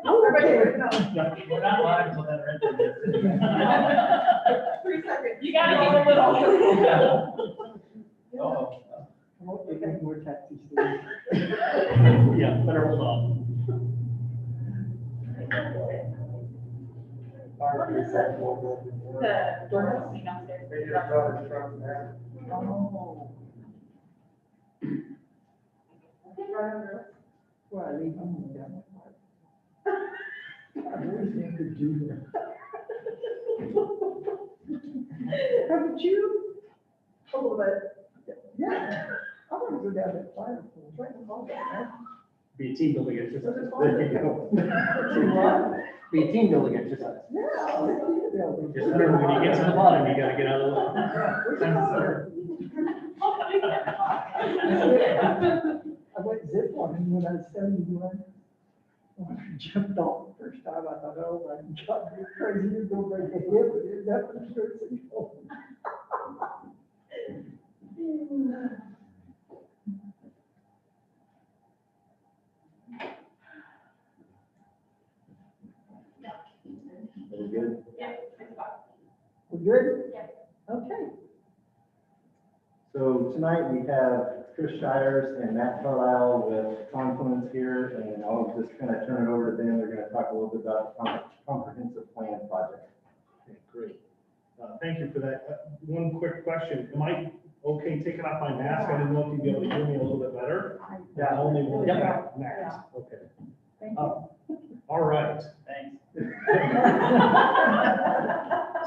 We're not live until that red thing gets in. 3 seconds. You gotta give a little. Oh. I hope they get more taxis. soon. Yeah, better hold on. Or is that more good? The door opening downstairs. They just brought it from there. Oh. Well, I leave them down. I always think of Junior. Haven't you? A little bit. Yeah. I want to go down that fire pool, try to call that. Be a team building exercise. So there's There you go. Be a team building exercise. Yeah. let's do it down there. Just remember, when you get to the bottom, you gotta get out of the way. I went zip lining when I was 71. When I jumped off the first time, I thought, oh my God, you're crazy, you're gonna break a hip with it, that was nursing home. Very good. Yeah. We're good? Yeah. Okay. So tonight we have Chris Shires and Matt Carlisle with Confluence here, and I'll just kind of turn it over to them. They're going to talk a little bit about the comprehensive plan project. Okay, great. Thank you for that. One quick question. Am I okay taking off my mask? I didn't know if you'd be able to hear me a little bit better. Yeah. Only one Yep. mask. Okay. Thank you. All right. Thanks.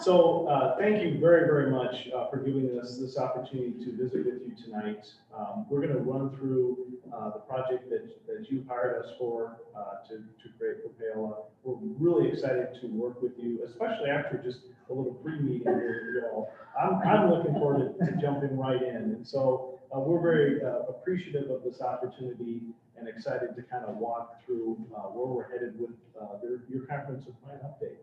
So thank you very, very much for giving us this opportunity to visit with you tonight. We're going to run through the project that you hired us for to create for Paola. We're really excited to work with you, especially after just a little pre-meeting here with you all. I'm looking forward to jumping right in. And so we're very appreciative of this opportunity and excited to kind of walk through where we're headed with your comprehensive plan update.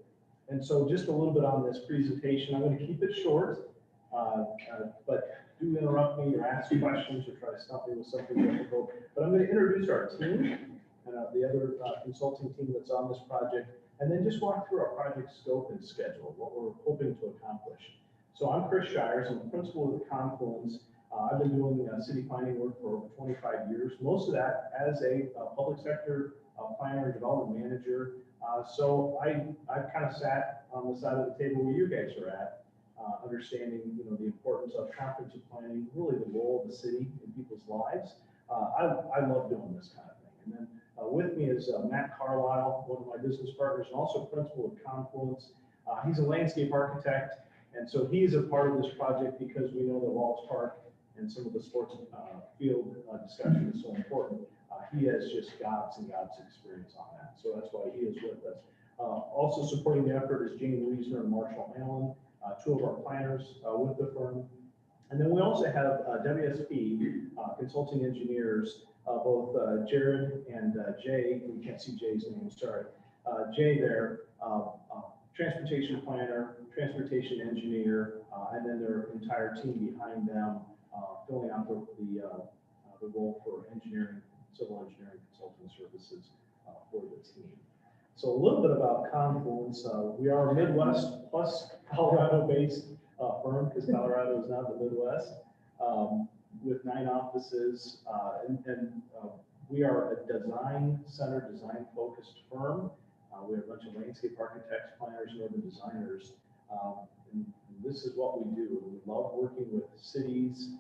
And so just a little bit on this presentation, I'm going to keep it short, but do interrupt me or ask questions or try to stop me with something difficult. But I'm going to introduce our team and the other consulting team that's on this project, and then just walk through our project scope and schedule, what we're hoping to accomplish. So I'm Chris Shires, I'm the principal with Confluence. I've been doing city planning work for over 25 years, most of that as a public sector planner and development manager. So I've kind of sat on the side of the table where you guys are at, understanding the importance of comprehensive planning, really the role of the city in people's lives. I love doing this kind of thing. And then with me is Matt Carlisle, one of my business partners, and also principal of Confluence. He's a landscape architect, and so he's a part of this project because we know that Walsh Park and some of the sports field discussion is so important. He has just gobs and gobs of experience on that, so that's why he is with us. Also supporting the effort is Jane Wiesner and Marshall Allen, two of our planners with the firm. And then we also have WSP consulting engineers, both Jared and Jay. We can't see Jay's name, sorry. Jay there, transportation planner, transportation engineer, and then their entire team behind them, filling out the role for engineering, civil engineering consulting services for the team. So a little bit about Confluence. We are a Midwest plus Colorado-based firm, because Colorado is not the Midwest, with 9 offices, and we are a design-centered, design-focused firm. We have a bunch of landscape architects, planners, and urban designers. And this is what we do. We love working with cities,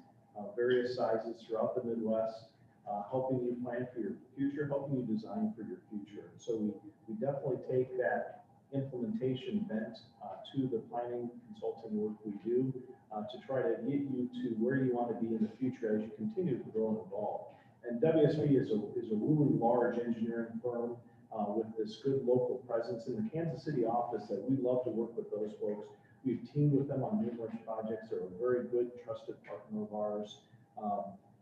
various sizes throughout the Midwest, helping you plan for your future, helping you design for your future. So we definitely take that implementation bent to the planning consulting work we do to try to get you to where you want to be in the future as you continue to grow and evolve. And WSP is a really large engineering firm with this good local presence in the Kansas City office that we love to work with those folks. We've teamed with them on numerous projects. They're a very good, trusted partner of ours.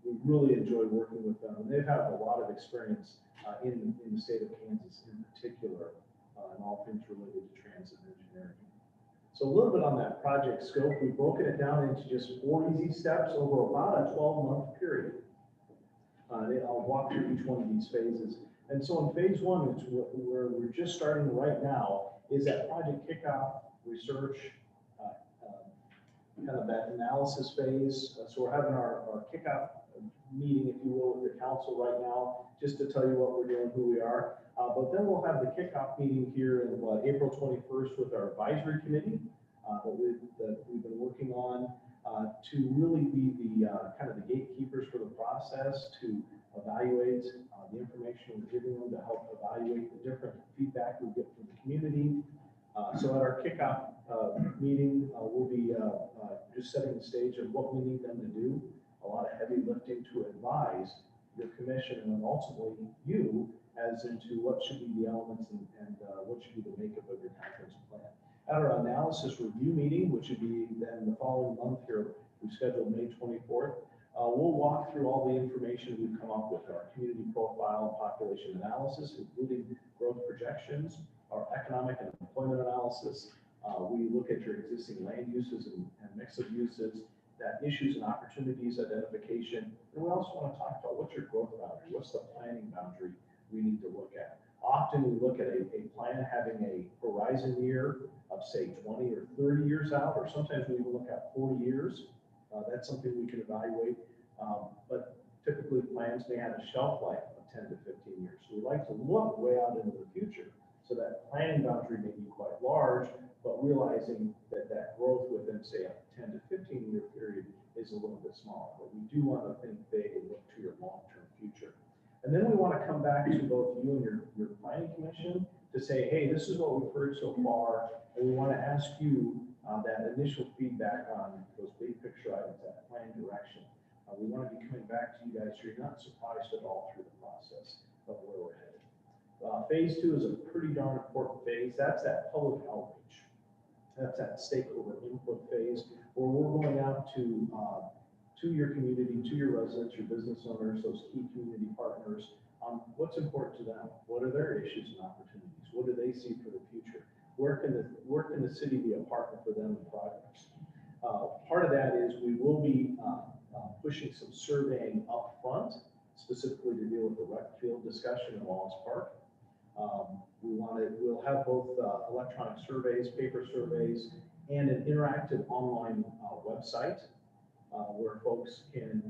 We really enjoy working with them, and they have a lot of experience in the state of Kansas in particular, and all things related to transit engineering. So a little bit on that project scope, we've broken it down into just 4 easy steps over about a 12-month period. I'll walk through each one of these phases. And so in phase one, which where we're just starting right now, is that project kickoff, research, kind of that analysis phase. So we're having our kickoff meeting, if you will, with the council right now, just to tell you what we're doing, who we are. But then we'll have the kickoff meeting here in April 21st with our advisory committee that we've been working on to really be the kind of the gatekeepers for the process, to evaluate the information we're giving them, to help evaluate the different feedback we get from the community. So at our kickoff meeting, we'll be just setting the stage of what we need them to do, a lot of heavy lifting to advise your commission and then ultimately you as into what should be the elements and what should be the makeup of your conference plan. At our analysis review meeting, which would be then the following month here, we've scheduled May 24th, we'll walk through all the information we've come up with, our community profile and population analysis, including growth projections, our economic and employment analysis. We look at your existing land uses and mix of uses, that issues and opportunities identification. And we also want to talk about what's your growth boundary, what's the planning boundary we need to look at. Often we look at a plan having a horizon year of say 20 or 30 years out, or sometimes we even look at 40 years. That's something we can evaluate. But typically plans may have a shelf life of 10 to 15 years. So we like to look way out into the future. So that planning boundary may be quite large, but realizing that that growth within say a 10 to 15 year period is a little bit smaller. But we do want to think big and look to your long-term future. And then we want to come back to both you and your planning commission to say, hey, this is what we've heard so far, and we want to ask you that initial feedback on those big picture items, that plan direction. We want to be coming back to you guys so you're not surprised at all through the process of where we're headed. Phase two is a pretty darn important phase. That's that public outreach. That's that stakeholder input phase where we're going out to your community, to your residents, your business owners, those key community partners, on what's important to them. What are their issues and opportunities? What do they see for the future? Where can the city be a partner for them in progress? Part of that is we will be pushing some surveying up front, specifically to deal with the rec field discussion in Wallace Park. We'll have both electronic surveys, paper surveys, and an interactive online website where folks can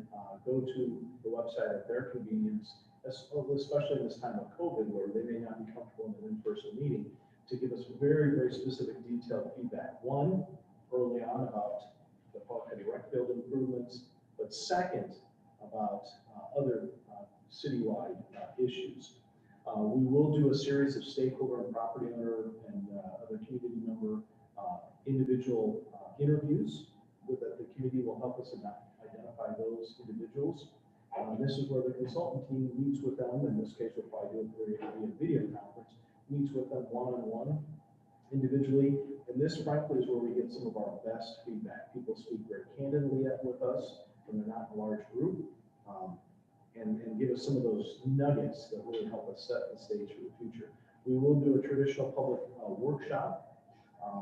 go to the website at their convenience, especially in this time of COVID where they may not be comfortable in an in-person meeting, to give us very, very specific detailed feedback. One, early on about the Park County rec field improvements, but second, about other citywide issues. We will do a series of stakeholder and property owner and other community member individual interviews that the committee will help us identify those individuals. This is where the consultant team meets with them. In this case, we'll probably do it via video conference, meets with them one-on-one individually. And this, frankly, is where we get some of our best feedback. People speak very candidly with us when they're not in a large group. And give us some of those nuggets that really help us set the stage for the future. We will do a traditional public workshop.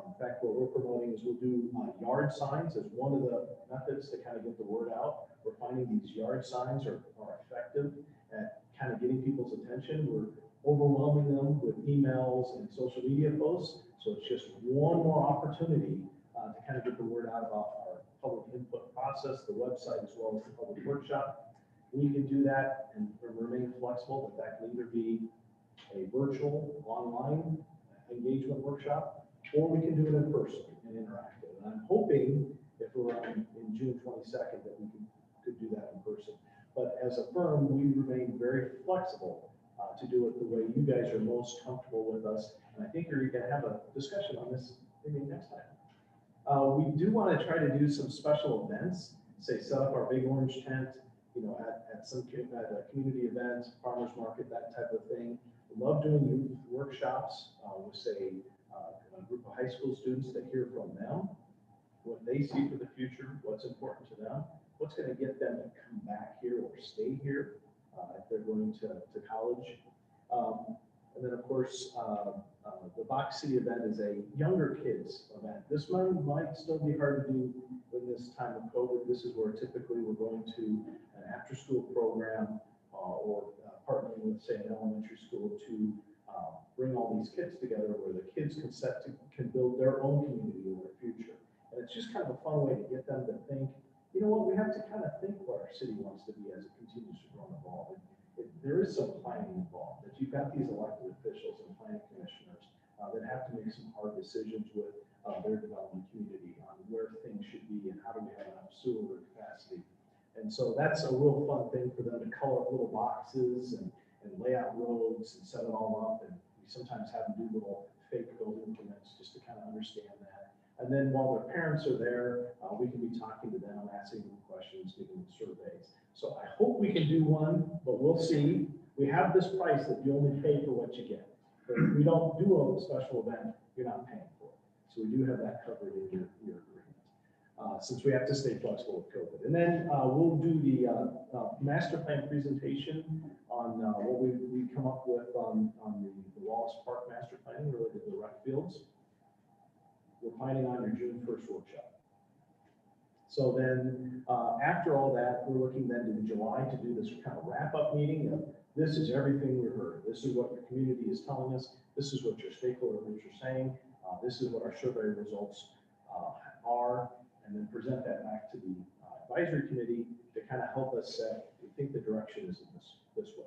In fact, what we're promoting is we'll do yard signs as one of the methods to kind of get the word out. We're finding these yard signs are effective at kind of getting people's attention. We're overwhelming them with emails and social media posts. So it's just one more opportunity to kind of get the word out about our public input process, the website, as well as the public workshop. We can do that and remain flexible, but that can either be a virtual online engagement workshop, or we can do it in person and interactive. And I'm hoping if we're on in June 22nd that we could do that in person. But as a firm, we remain very flexible to do it the way you guys are most comfortable with us. And I think you're going to have a discussion on this maybe next time. We do want to try to do some special events, say set up our big orange tent, at a community event, farmers market, that type of thing. We love doing youth workshops with, say, a group of high school students to hear from them, what they see for the future, what's important to them, what's going to get them to come back here or stay here if they're going to college. And then, of course, the Box City event is a younger kids event. This one might still be hard to do in this time of COVID. This is where typically we're going to an after-school program or partnering with, say, an elementary school to bring all these kids together where the kids can build their own community in their future. And it's just kind of a fun way to get them to think, you know what, we have to kind of think what our city wants to be as it continues to grow and evolve. And there is some planning involved, that you've got these elected officials and planning commissioners that have to make some hard decisions with their development community on where things should be and how do we have enough sewer capacity. And so that's a real fun thing for them to color up little boxes and lay out roads and set it all up. And we sometimes have them do little fake building permits just to kind of understand that. And then while their parents are there, we can be talking to them, asking them questions, giving them surveys. So I hope we can do one, but we'll see. We have this price that you only pay for what you get. But if we don't do a special event, you're not paying for it. So we do have that covered in your agreement. Since we have to stay flexible with COVID. And then we'll do the master plan presentation on what we come up with on the Wallace Park master planning related to the rec fields. We're planning on your June 1st workshop. So then after all that, we're looking then to July to do this kind of wrap up meeting of this is everything we heard. This is what your community is telling us. This is what your stakeholder groups are saying. This is what our survey results are. And then present that back to the advisory committee to kind of help us set, we think the direction is in this way.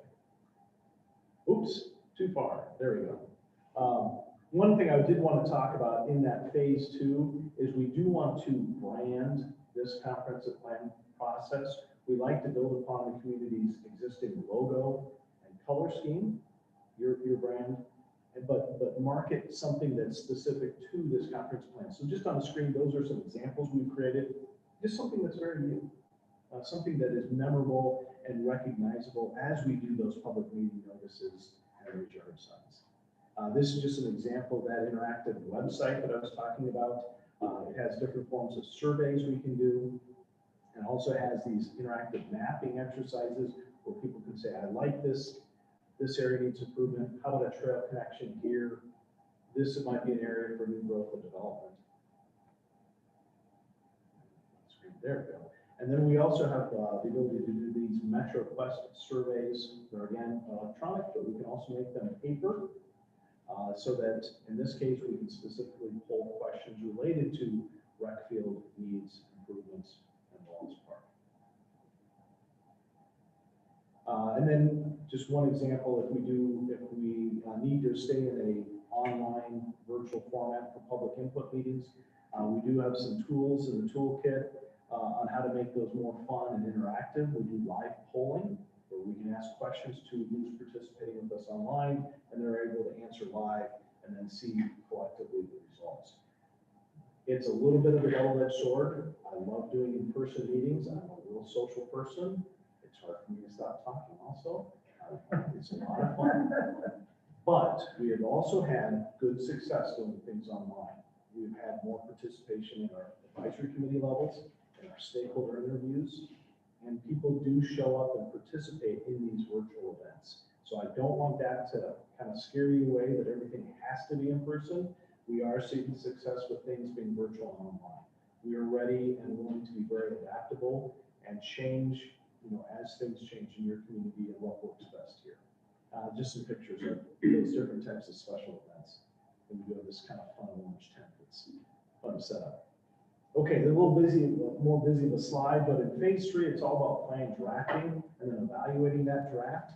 Oops, too far. There we go. One thing I did want to talk about in that phase 2 is we do want to brand this comprehensive plan process. We like to build upon the community's existing logo and color scheme, your brand, but market something that's specific to this comprehensive plan. So just on the screen, those are some examples we've created. Just something that's very new, something that is memorable and recognizable as we do those public meeting notices and yard signs. This is just an example of that interactive website that I was talking about. It has different forms of surveys we can do, and also has these interactive mapping exercises where people can say, I like this area needs improvement. How about a trail connection here? This might be an area for new growth and development. There we go. And then we also have the ability to do these MetroQuest surveys. They're again electronic, but we can also make them paper. So that in this case, we can specifically pull questions related to rec field needs, improvements, and Wallace Park. And then just one example, if we need to stay in a online virtual format for public input meetings, we do have some tools in the toolkit on how to make those more fun and interactive. We do live polling, where we can ask questions to who's participating with us online, and they're able to answer live and then see collectively the results. It's a little bit of a double-edged sword. I love doing in-person meetings. I'm a real social person. It's hard for me to stop talking also. It's a lot of fun. But we have also had good success doing things online. We've had more participation in our advisory committee levels, in our stakeholder interviews, and people do show up and participate in these virtual events. So I don't want that to kind of scare you away that everything has to be in person. We are seeing success with things being virtual and online. We are ready and willing to be very adaptable and change, as things change in your community and what works best here. Just some pictures of those different types of special events. And we do have this kind of fun orange tent that's fun to set up. Okay, they're a little busy, more busy of a slide, but in phase 3, it's all about plan drafting and then evaluating that draft.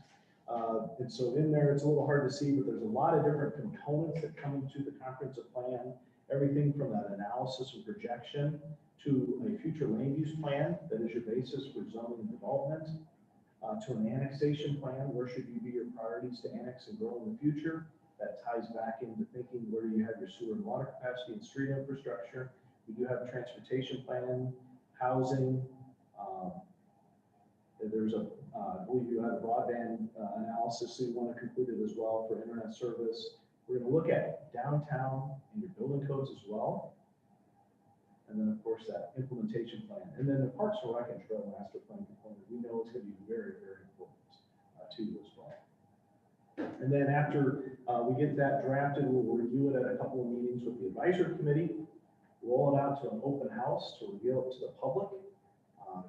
And so in there, it's a little hard to see, but there's a lot of different components that come into the comprehensive plan. Everything from that analysis and projection to a future land use plan that is your basis for zoning and development, to an annexation plan. Where should you be your priorities to annex and grow in the future? That ties back into thinking where you have your sewer and water capacity and street infrastructure. We do have a transportation plan, housing. There's I believe you have a broadband analysis, so you want to conclude it as well for internet service. We're going to look at downtown and your building codes as well. And then, of course, that implementation plan. And then the Parks and Rec and Trail Master Plan component, we know it's going to be very, very important to you as well. And then after we get that drafted, we'll review it at a couple of meetings with the advisory committee, roll it out to an open house to reveal it to the public.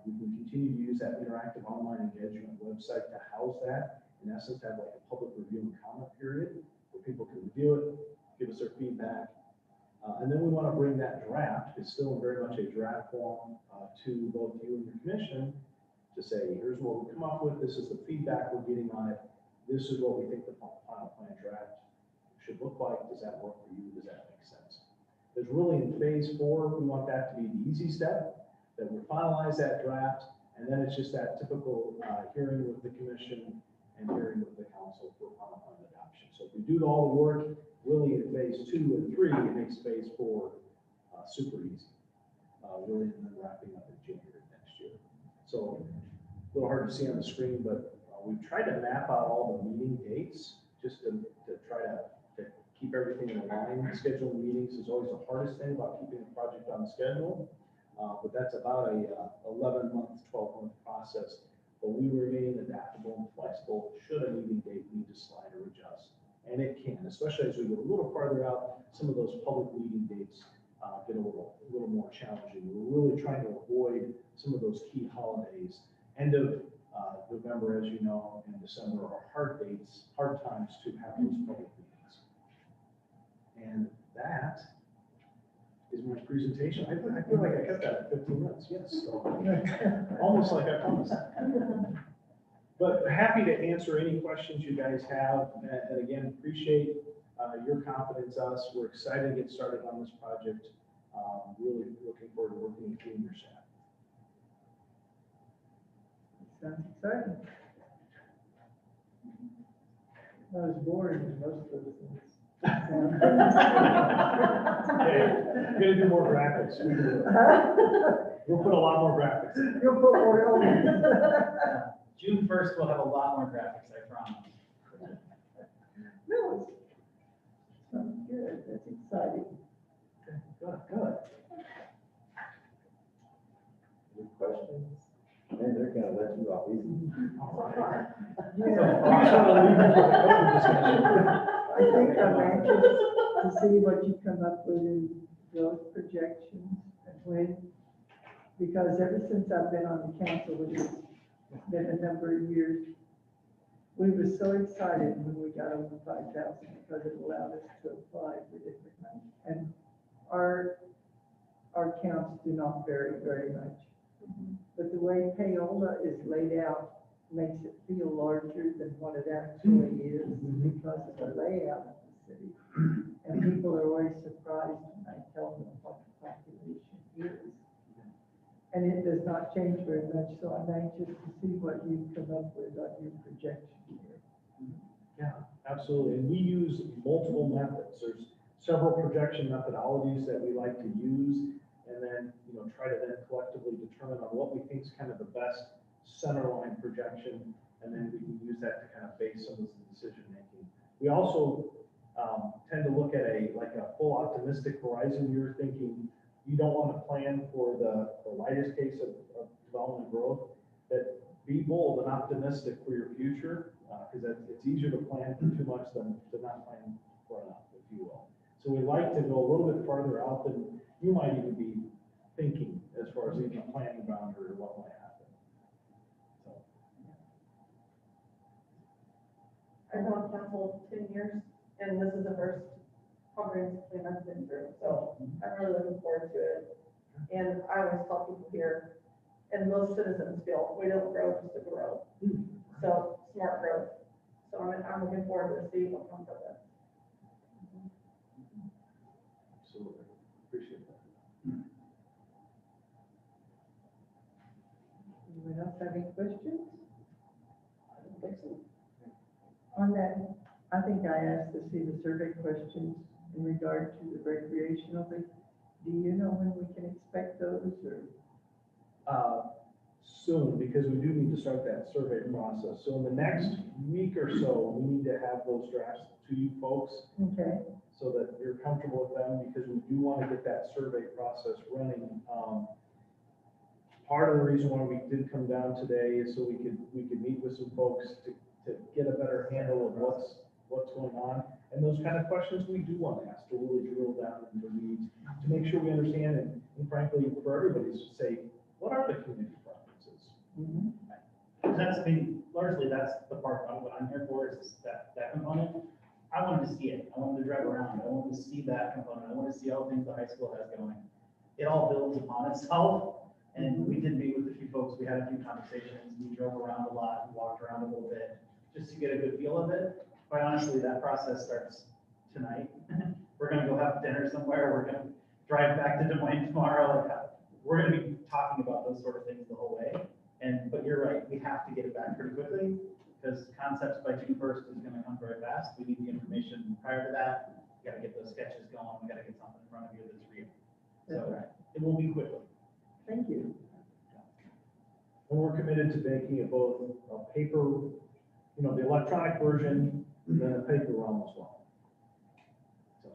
We can continue to use that interactive online engagement website to house that. In essence, have like a public review and comment period where people can review it, give us their feedback. And then we want to bring that draft, it's still very much a draft form, to both you and your commission to say, here's what we come up with, this is the feedback we're getting on it, this is what we think the final plan draft should look like. Does that work for you? Does that make sense? There's really in phase 4, we want that to be the easy step, that we finalize that draft, and then it's just that typical hearing with the commission and hearing with the council for final plan adoption. So if we do all the work really in phase 2 and 3, it makes phase 4 super easy. Really, and then wrapping up in January next year. So a little hard to see on the screen, but we've tried to map out all the meeting dates just to try to keep everything in line. Scheduling meetings is always the hardest thing about keeping a project on schedule. But that's about a 11-month, 12-month process. But we remain adaptable and flexible should a meeting date need to slide or adjust. And it can, especially as we go a little farther out, some of those public meeting dates get a little more challenging. We're really trying to avoid some of those key holidays. End of November, as you know, and December are hard dates, hard times to have those public meetings. And that is my presentation. I feel like I cut that in 15 minutes, yes. So, almost like I promised. But happy to answer any questions you guys have. And again, appreciate your confidence in us. We're excited to get started on this project. Really looking forward to working with you and your staff. Sounds exciting. Not as boring as most of the things. Okay, we're gonna do more graphics. We'll put a lot more graphics. You'll put more on. June 1st, we'll have a lot more graphics, I promise. No, sounds good, that's exciting. Good. Any questions? Man, they're gonna let you off easy. I think I'm anxious to see what you come up with in growth projections and when, because ever since I've been on the council, which has been a number of years, we were so excited when we got over 5,000 because it allowed us to apply for different money. And our counts do not vary very much. But the way Paola is laid out makes it feel larger than what it actually is because of the layout of the city. And people are always surprised when I tell them what the population is. And it does not change very much, so I'm anxious to see what you come up with on your projection here. Yeah, absolutely. And we use multiple methods. There's several projection methodologies that we like to use, and then, try to then collectively determine on what we think is kind of the best centerline projection, and then we can use that to kind of base some of the decision making. We also tend to look at a full optimistic horizon. You're thinking you don't want to plan for the lightest case of development growth, but be bold and optimistic for your future, because it's easier to plan for too much than to not plan for enough, if you will. So we like to go a little bit farther out than you might even be thinking as far as even a planning boundary or what might happen. So. I've been on council 10 years, and this is the first comprehensive plan I've been through, so I'm really looking forward to it. And I always tell people here, and most citizens feel, we don't grow just to grow. So smart growth. So I'm looking forward to see what comes of it. Absolutely. Appreciate that. Anyone else have any questions? I don't think so. On that, I think I asked to see the survey questions in regard to the recreational thing. Do you know when we can expect those, or? Soon, because we do need to start that survey process. So in the next week or so, we need to have those drafts to you folks Okay, so that you're comfortable with them, because we do want to get that survey process running. Part of the reason why we did come down today is so we could meet with some folks to get a better handle of what's going on. And those kind of questions we do want to ask, to really drill down into the weeds, to make sure we understand, and frankly, for everybody to say, what are the community problems? That's, I mean, largely that's the part of what I'm here for is that component. I wanted to see it. I wanted to drive around. I wanted to see that component. I wanted to see all the things the high school has going. It all builds upon itself. And we did meet with a few folks. We had a few conversations. We drove around a lot, walked around a little bit, just to get a good feel of it. Quite honestly, that process starts tonight. We're gonna go have dinner somewhere. We're gonna drive back to Des Moines tomorrow. Like, we're gonna be talking about those sort of things the whole way. But you're right, we have to get it back pretty quickly, because concepts by June 1st is gonna come very fast. We need the information prior to that. We gotta get those sketches going. We gotta get something in front of you that's real. So it will be quickly. Thank you. And we're committed to making it both a paper, the electronic version, and then a paper realm as well. So,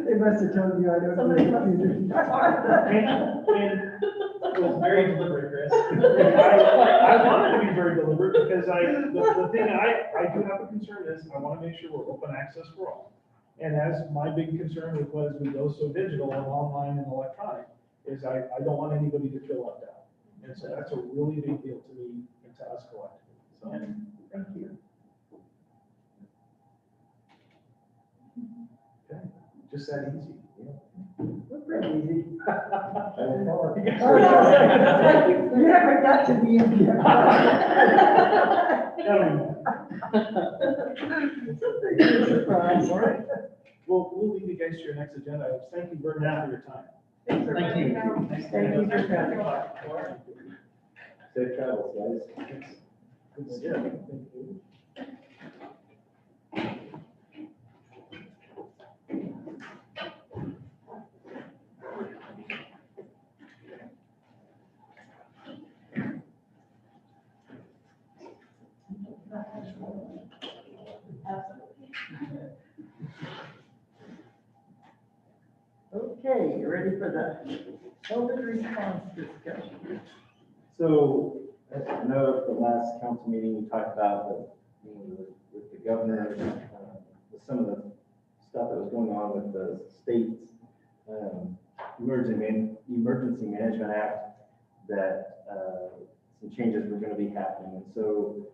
They must have told you I don't. Somebody must need And it was very deliberate, Chris. I wanted to be very deliberate because the thing I do have a concern is I want to make sure we're open access for all. And as my big concern with what as we go so digital and online and electronic is I don't want anybody to feel left out. And so that's a really big deal to me and to us collectively. So, Thank you. okay, just that easy. We're pretty easy. I will follow. You haven't got to the end yet. It's a surprise. All right. Well, we'll leave you guys to your next agenda. items. Thank you very much for your time. Thanks for Thank you. coming out. Thank you for coming. Safe travels, guys. Good to see you. Okay, you ready for the COVID response discussion? So, I know at the last council meeting, we talked about with the governor, with some of the stuff that was going on with the state's Emergency Management Act, that some changes were going to be happening. And so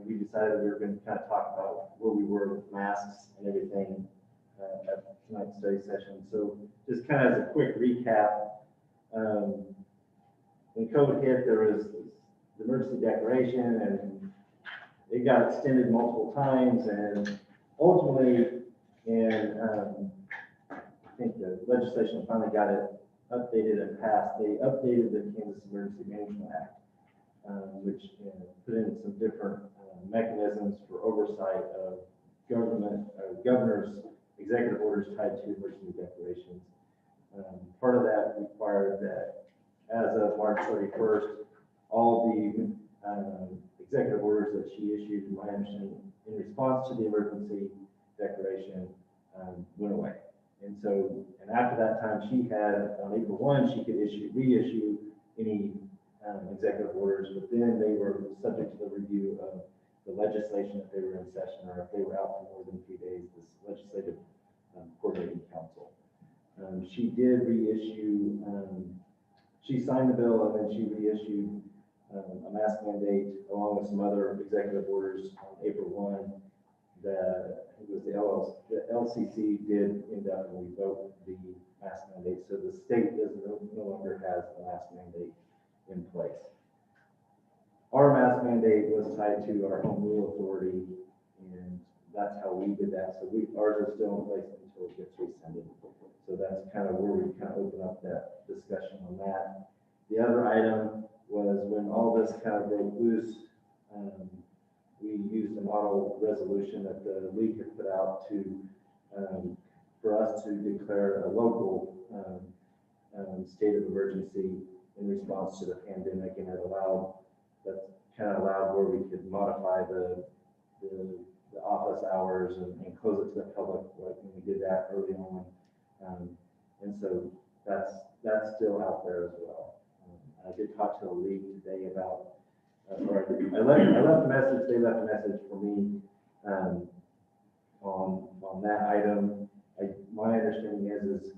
we decided we were going to kind of talk about where we were with masks and everything at tonight's study session. So just kind of as a quick recap, when COVID hit, there was the emergency declaration, and it got extended multiple times, and ultimately, I think the legislation finally got it updated and passed. They updated the Kansas Emergency Management Act, which put in some different mechanisms for oversight of governor's executive orders tied to emergency declarations. Part of that required that as of March 31st, all the executive orders that she issued, in my understanding, in response to the emergency declaration, went away. And so, and after that time, she had, on April 1, she could reissue any executive orders, but then they were subject to the review of the legislation if they were in session, or if they were out for more than 3 days, this legislative coordinating council. She did reissue, she signed the bill, and then she reissued a mask mandate along with some other executive orders on April 1. It was the LCC did indefinitely vote the mask mandate, so the state no longer has a mask mandate in place. Our mask mandate was tied to our home rule authority, and that's how we did that. So ours is still in place until it gets rescinded. So that's kind of where we kind of open up that discussion on that. The other item was when all this kind of broke loose, we used a model resolution that the league had put out to, for us to declare a local state of emergency in response to the pandemic, and that kind of allowed where we could modify the office hours and close it to the public, like when we did that early on. And so that's still out there as well. I did talk to the league today about, I left a message, they left a message for me on that item. My understanding is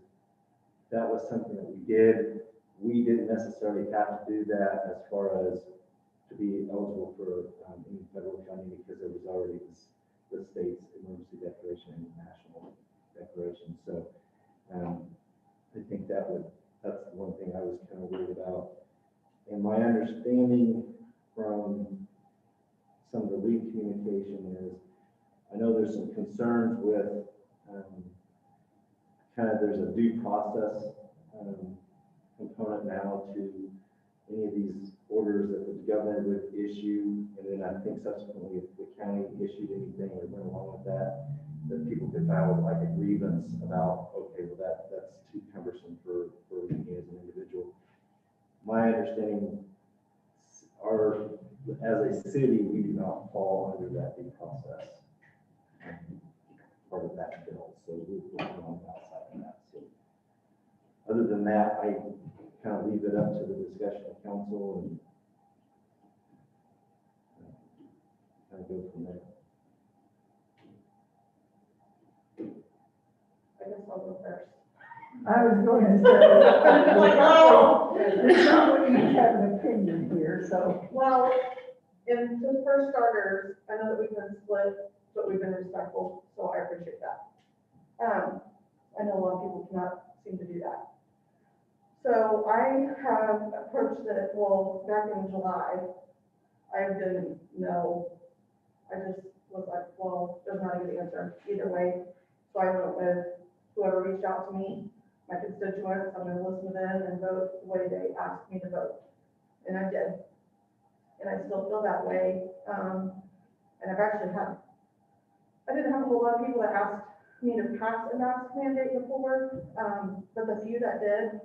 that was something that we did we didn't necessarily have to do that as far as to be eligible for any federal funding because there was already the state's emergency declaration and national declaration. So I think that's the one thing I was kind of worried about. And my understanding from some of the lead communication is, I know there's some concerns with kind of there's a due process component now to any of these orders that the governor would issue, and then I think subsequently if the county issued anything or went along with that, that people could file like a grievance about, okay, well that's too cumbersome for me as an individual. My understanding, as a city, we do not fall under that due process part of that bill, so we're working on the outside of that. So other than that, I kind of leave it up to the discussion of council and kind of go from there. I guess I'll go first. I was going to say, there's not what you have an opinion here, so. Well, and so for starters, I know that we've been split, but we've been respectful, so I appreciate that. I know a lot of people cannot seem to do that. So I have approached it, well, back in July, I didn't know. I just was like, well, there's not a good answer either way. So I went with whoever reached out to me, my constituents. I'm going to listen to them and vote the way they asked me to vote. And I did. And I still feel that way. And I've actually I didn't have a whole lot of people that asked me to pass a mask mandate before, but the few that did,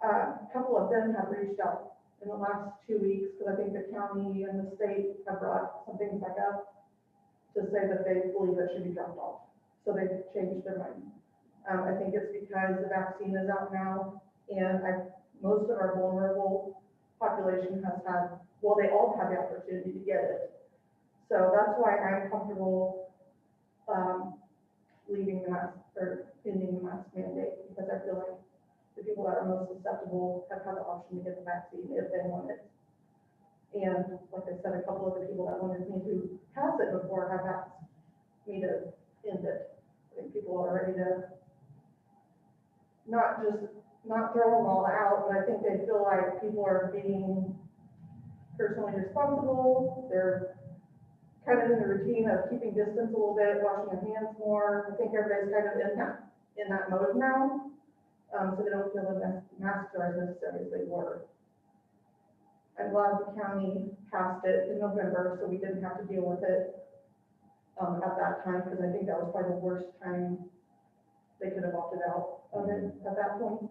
a couple of them have reached out in the last 2 weeks, because I think the county and the state have brought some things back up to say that they believe it should be dropped off. So they've changed their mind. I think it's because the vaccine is out now, and most of our vulnerable population has had, well, they all have the opportunity to get it. So that's why I'm comfortable leaving the mask or ending the mask mandate, because I feel like the people that are most susceptible have had the option to get the vaccine if they want it. And like I said, a couple of the people that wanted me to pass it before have asked me to end it. I think people are ready to not throw them all out, but I think they feel like people are being personally responsible. They're kind of in the routine of keeping distance a little bit, washing their hands more. I think everybody's kind of in that mode now, so they don't feel the masks are as necessary as they were. I'm glad the county passed it in November, so we didn't have to deal with it at that time, because I think that was probably the worst time they could have opted out of it at that point.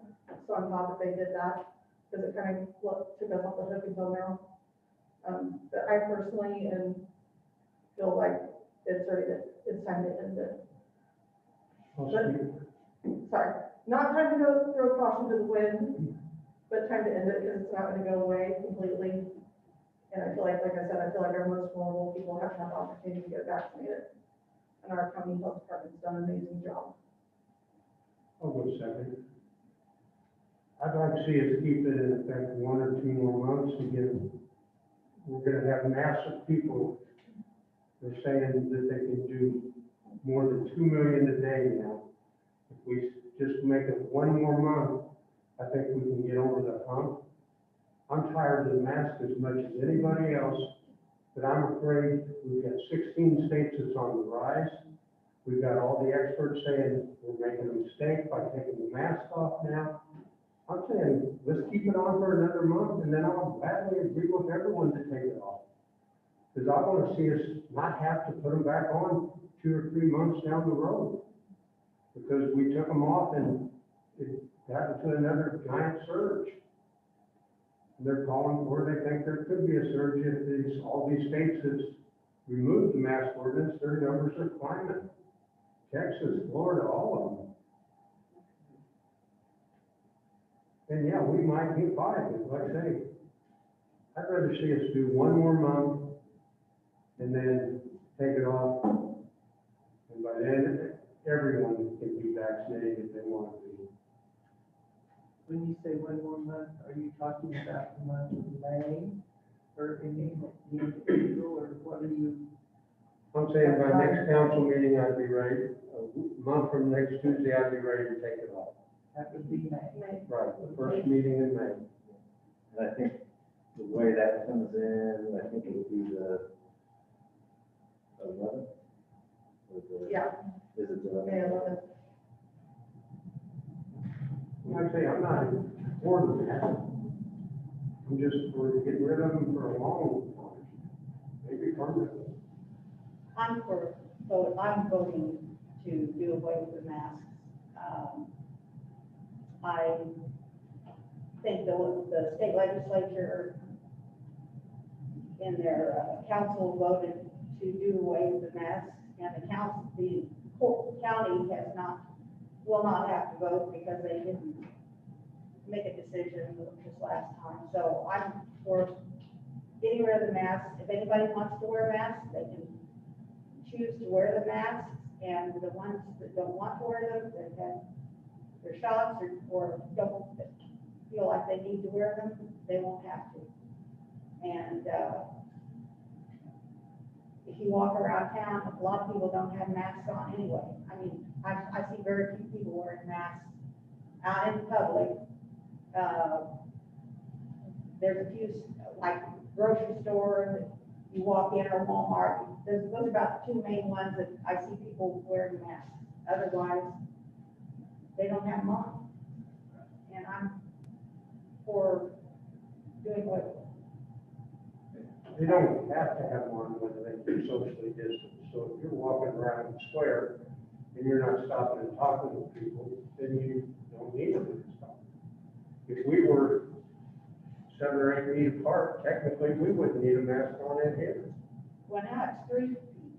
So I'm glad that they did that, because it kind of took us off the hook until now. But I personally feel like it's time to end it. But, sorry, not time to go throw caution to the wind, but time to end it, because it's not going to go away completely. And I feel like I said, I feel like our most vulnerable people have to have the opportunity to get vaccinated. And our county health department's done an amazing job. I'll go second. I'd like to see us keep it in effect 1 or 2 more months. Again, we're going to have massive people. They're saying that they can do more than 2 million a day now. If we just make it 1 more month, I think we can get over the hump. I'm tired of the mask as much as anybody else, but I'm afraid we've got 16 states that's on the rise. We've got all the experts saying we're making a mistake by taking the mask off now. I'm saying, let's keep it on for another month, and then I'll gladly agree with everyone to take it off. Because I want to see us not have to put them back on 2 or 3 months down the road. Because we took them off and it happened to another giant surge. And they're calling for, they think there could be a surge if all these states have removed the mask ordinance, their numbers are climbing. Texas, Florida, all of them. And yeah, we might get by, but like I say, I'd rather see us do 1 more month and then take it off. And by then, everyone can be vaccinated if they want to be. When you say one more month, are you talking about the month of May? Or any individual, or what are you? I'm saying by next council meeting, I'd be ready, a month from next Tuesday, I'd be ready to take it off. That would be May. Right, the first meeting in May. And I think the way that comes in, I think it would be the 11th? Yeah. Is it the May 11th? 11th. Like I say, I'm not for that. I'm just for getting rid of them for a long time, maybe permanently. I'm voting to do away with the masks. I think the state legislature in their council voted to do away with the masks, and the county will not have to vote because they didn't make a decision this last time. So I'm for getting rid of the masks. If anybody wants to wear masks, they can choose to wear the masks, and the ones that don't want to wear them, that have their shots or don't feel like they need to wear them, they won't have to. And if you walk around town, a lot of people don't have masks on anyway. I mean, I see very few people wearing masks out in public. There's a few, like grocery store, you walk in, or Walmart, those are about the two main ones that I see people wearing masks. Otherwise, they don't have them on. And I'm for doing what. They don't have to have one when they do socially distance. So if you're walking around the square and you're not stopping and talking with people, then you don't need them to stop. If we were 7 or 8 feet apart, technically, we wouldn't need a mask on in here. Well, now it's 3 feet.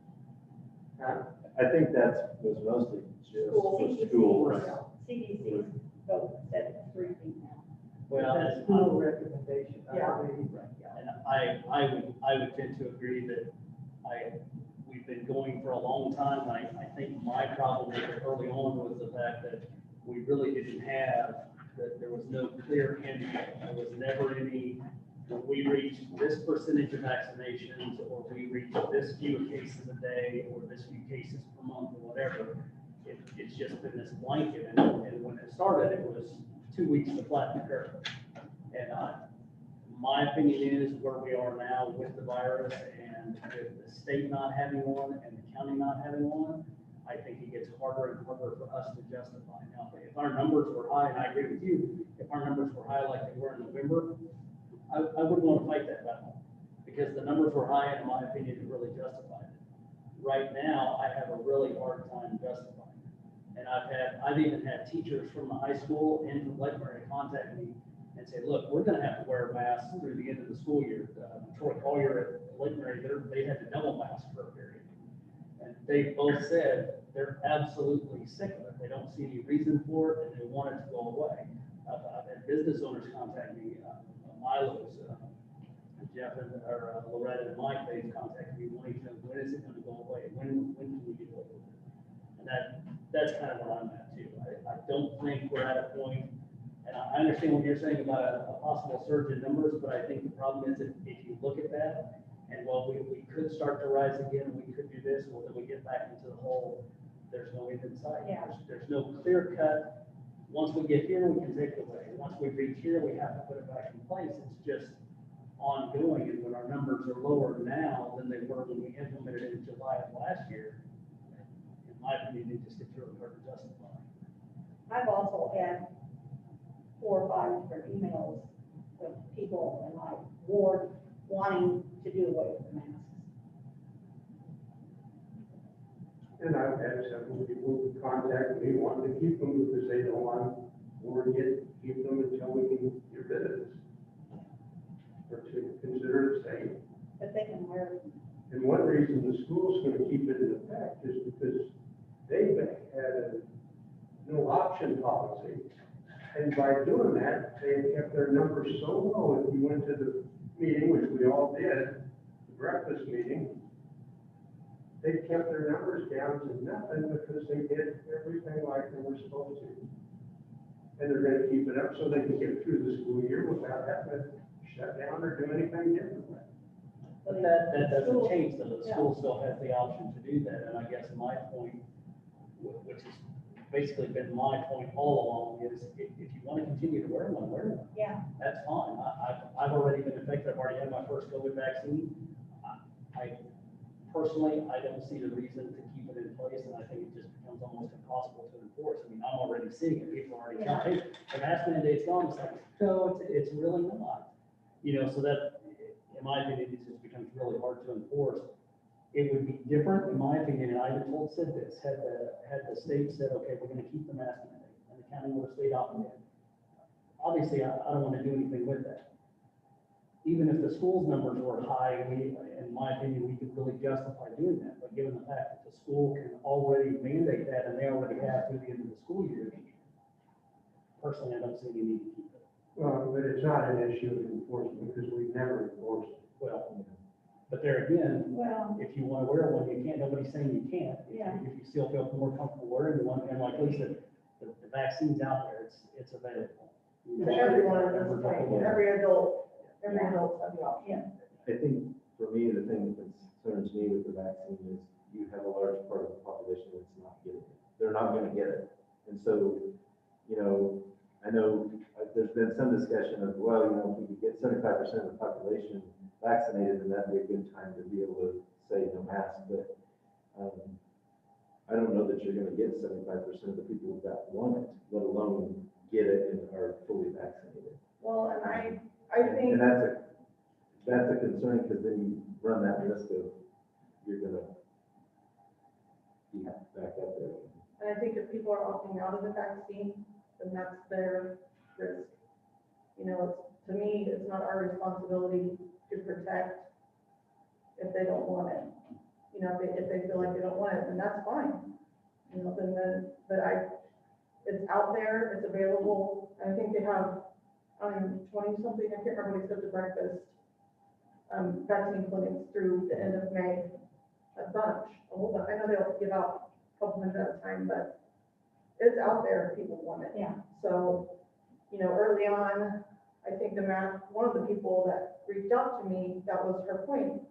Huh? I think that was mostly just School, for school. CDC both said it's 3 feet now. Well, That's and school recommendation, I Yeah. believe. I would tend to agree that we've been going for a long time. I think my problem with it early on was the fact that we really didn't have, that there was no clear end. There was never any, when we reached this percentage of vaccinations, or we reached this few cases a day, or this few cases per month, or whatever. It's just been this blanket, and when it started, it was 2 weeks to flatten the curve. And my opinion is where we are now with the virus, and with the state not having one and the county not having one, I think it gets harder and harder for us to justify. Now, if our numbers were high, and I agree with you, if our numbers were high like they were in November, I wouldn't want to fight that battle, because the numbers were high, and in my opinion, it really justified it. Right now, I have a really hard time justifying it. And I've even had teachers from the high school and from Lake Mary contact me and say, look, we're gonna have to wear masks through the end of the school year. Troy Collier at Lake Mary, they had to double mask for a period. And they both said they're absolutely sick of it. They don't see any reason for it, and they want it to go away. I've had business owners contact me, Milo's, Jeff or Loretta and Mike, they've contacted me wanting to know, when is it gonna go away? When can we get away with it? And that's kind of where I'm at too. I don't think we're at a point, and I understand what you're saying about a possible surge in numbers, but I think the problem is if you look at that, and while we could start to rise again, we could do this, well, then we get back into the hole, there's no end in sight. Yeah. There's no clear cut, once we get here, we can take it away. Once we reach here, we have to put it back in place. It's just ongoing, and when our numbers are lower now than they were when we implemented it in July of last year, in my opinion, it just gets really hard to justify. I've also had 4 or 5 different emails of people in my ward wanting to do away with the masks. And I've had several people contact me wanting to keep them because they don't want, or keep them until we can get rid of this. Or to consider it safe. But they can wear them. And one reason the school's gonna keep it in effect is because they've had a no option policy. And by doing that, they kept their numbers so low. If you went to the meeting, which we all did, the breakfast meeting, they kept their numbers down to nothing because they did everything like they were supposed to. and they're gonna keep it up so they can get through the school year without having to shut down or do anything different. But that doesn't School- change, though. The yeah. school still has the option to do that, and I guess my point, which has basically been my point all along, is if you want to continue to wear one, Yeah. that's fine. I've already been infected, I've already had my first COVID vaccine. I personally, I don't see the reason to keep it in place, and I think it just becomes almost impossible to enforce. I mean, I'm already seeing it, people are already telling, hey, the mask mandate's gone, it's like, no, it's really not. You know, so that, in my opinion, it just becomes really hard to enforce. It would be different, in my opinion, and I even told Sid this, had the state said, okay, we're gonna keep the mask mandate, and the county would have stayed operating. Obviously, I don't wanna do anything with that. Even if the school's numbers were high, in my opinion, we could really justify doing that, but given the fact that the school can already mandate that, and they already have through the end of the school year, personally, I don't see any need to keep it. Well, but it's not an issue of enforcement because we've never enforced it. Well, but there again, Well, if you wanna wear one, you can't, nobody's saying you can't. Yeah. If you still feel more comfortable wearing one, and like Lisa, the vaccine's out there, it's available. To everyone at this point, every adult's have the option. I think for me, the thing that concerns me with the vaccine is you have a large part of the population that's not getting it. They're not gonna get it. And so, you know, I know there's been some discussion of, well, you know, if we could get 75% of the population vaccinated, then that'd be a good time to be able to say no mask. But I don't know that you're gonna get 75% of the people that want it, let alone get it and are fully vaccinated. Well, and I think. And that's a concern, because then you run that risk of, you're gonna be back up there. And I think if people are opting out of the vaccine, then that's their risk. You know, to me, it's not our responsibility to protect if they don't want it. You know, if they feel like they don't want it, then that's fine. You know, but it's out there, it's available. I think they have, 20-something, I can't remember what he said, the breakfast, vaccine clinics through the end of May, a whole bunch. I know they'll give out a couple hundred at a time, but it's out there if people want it. Yeah. So, you know, early on, I think one of the people that reached out to me, that was her point.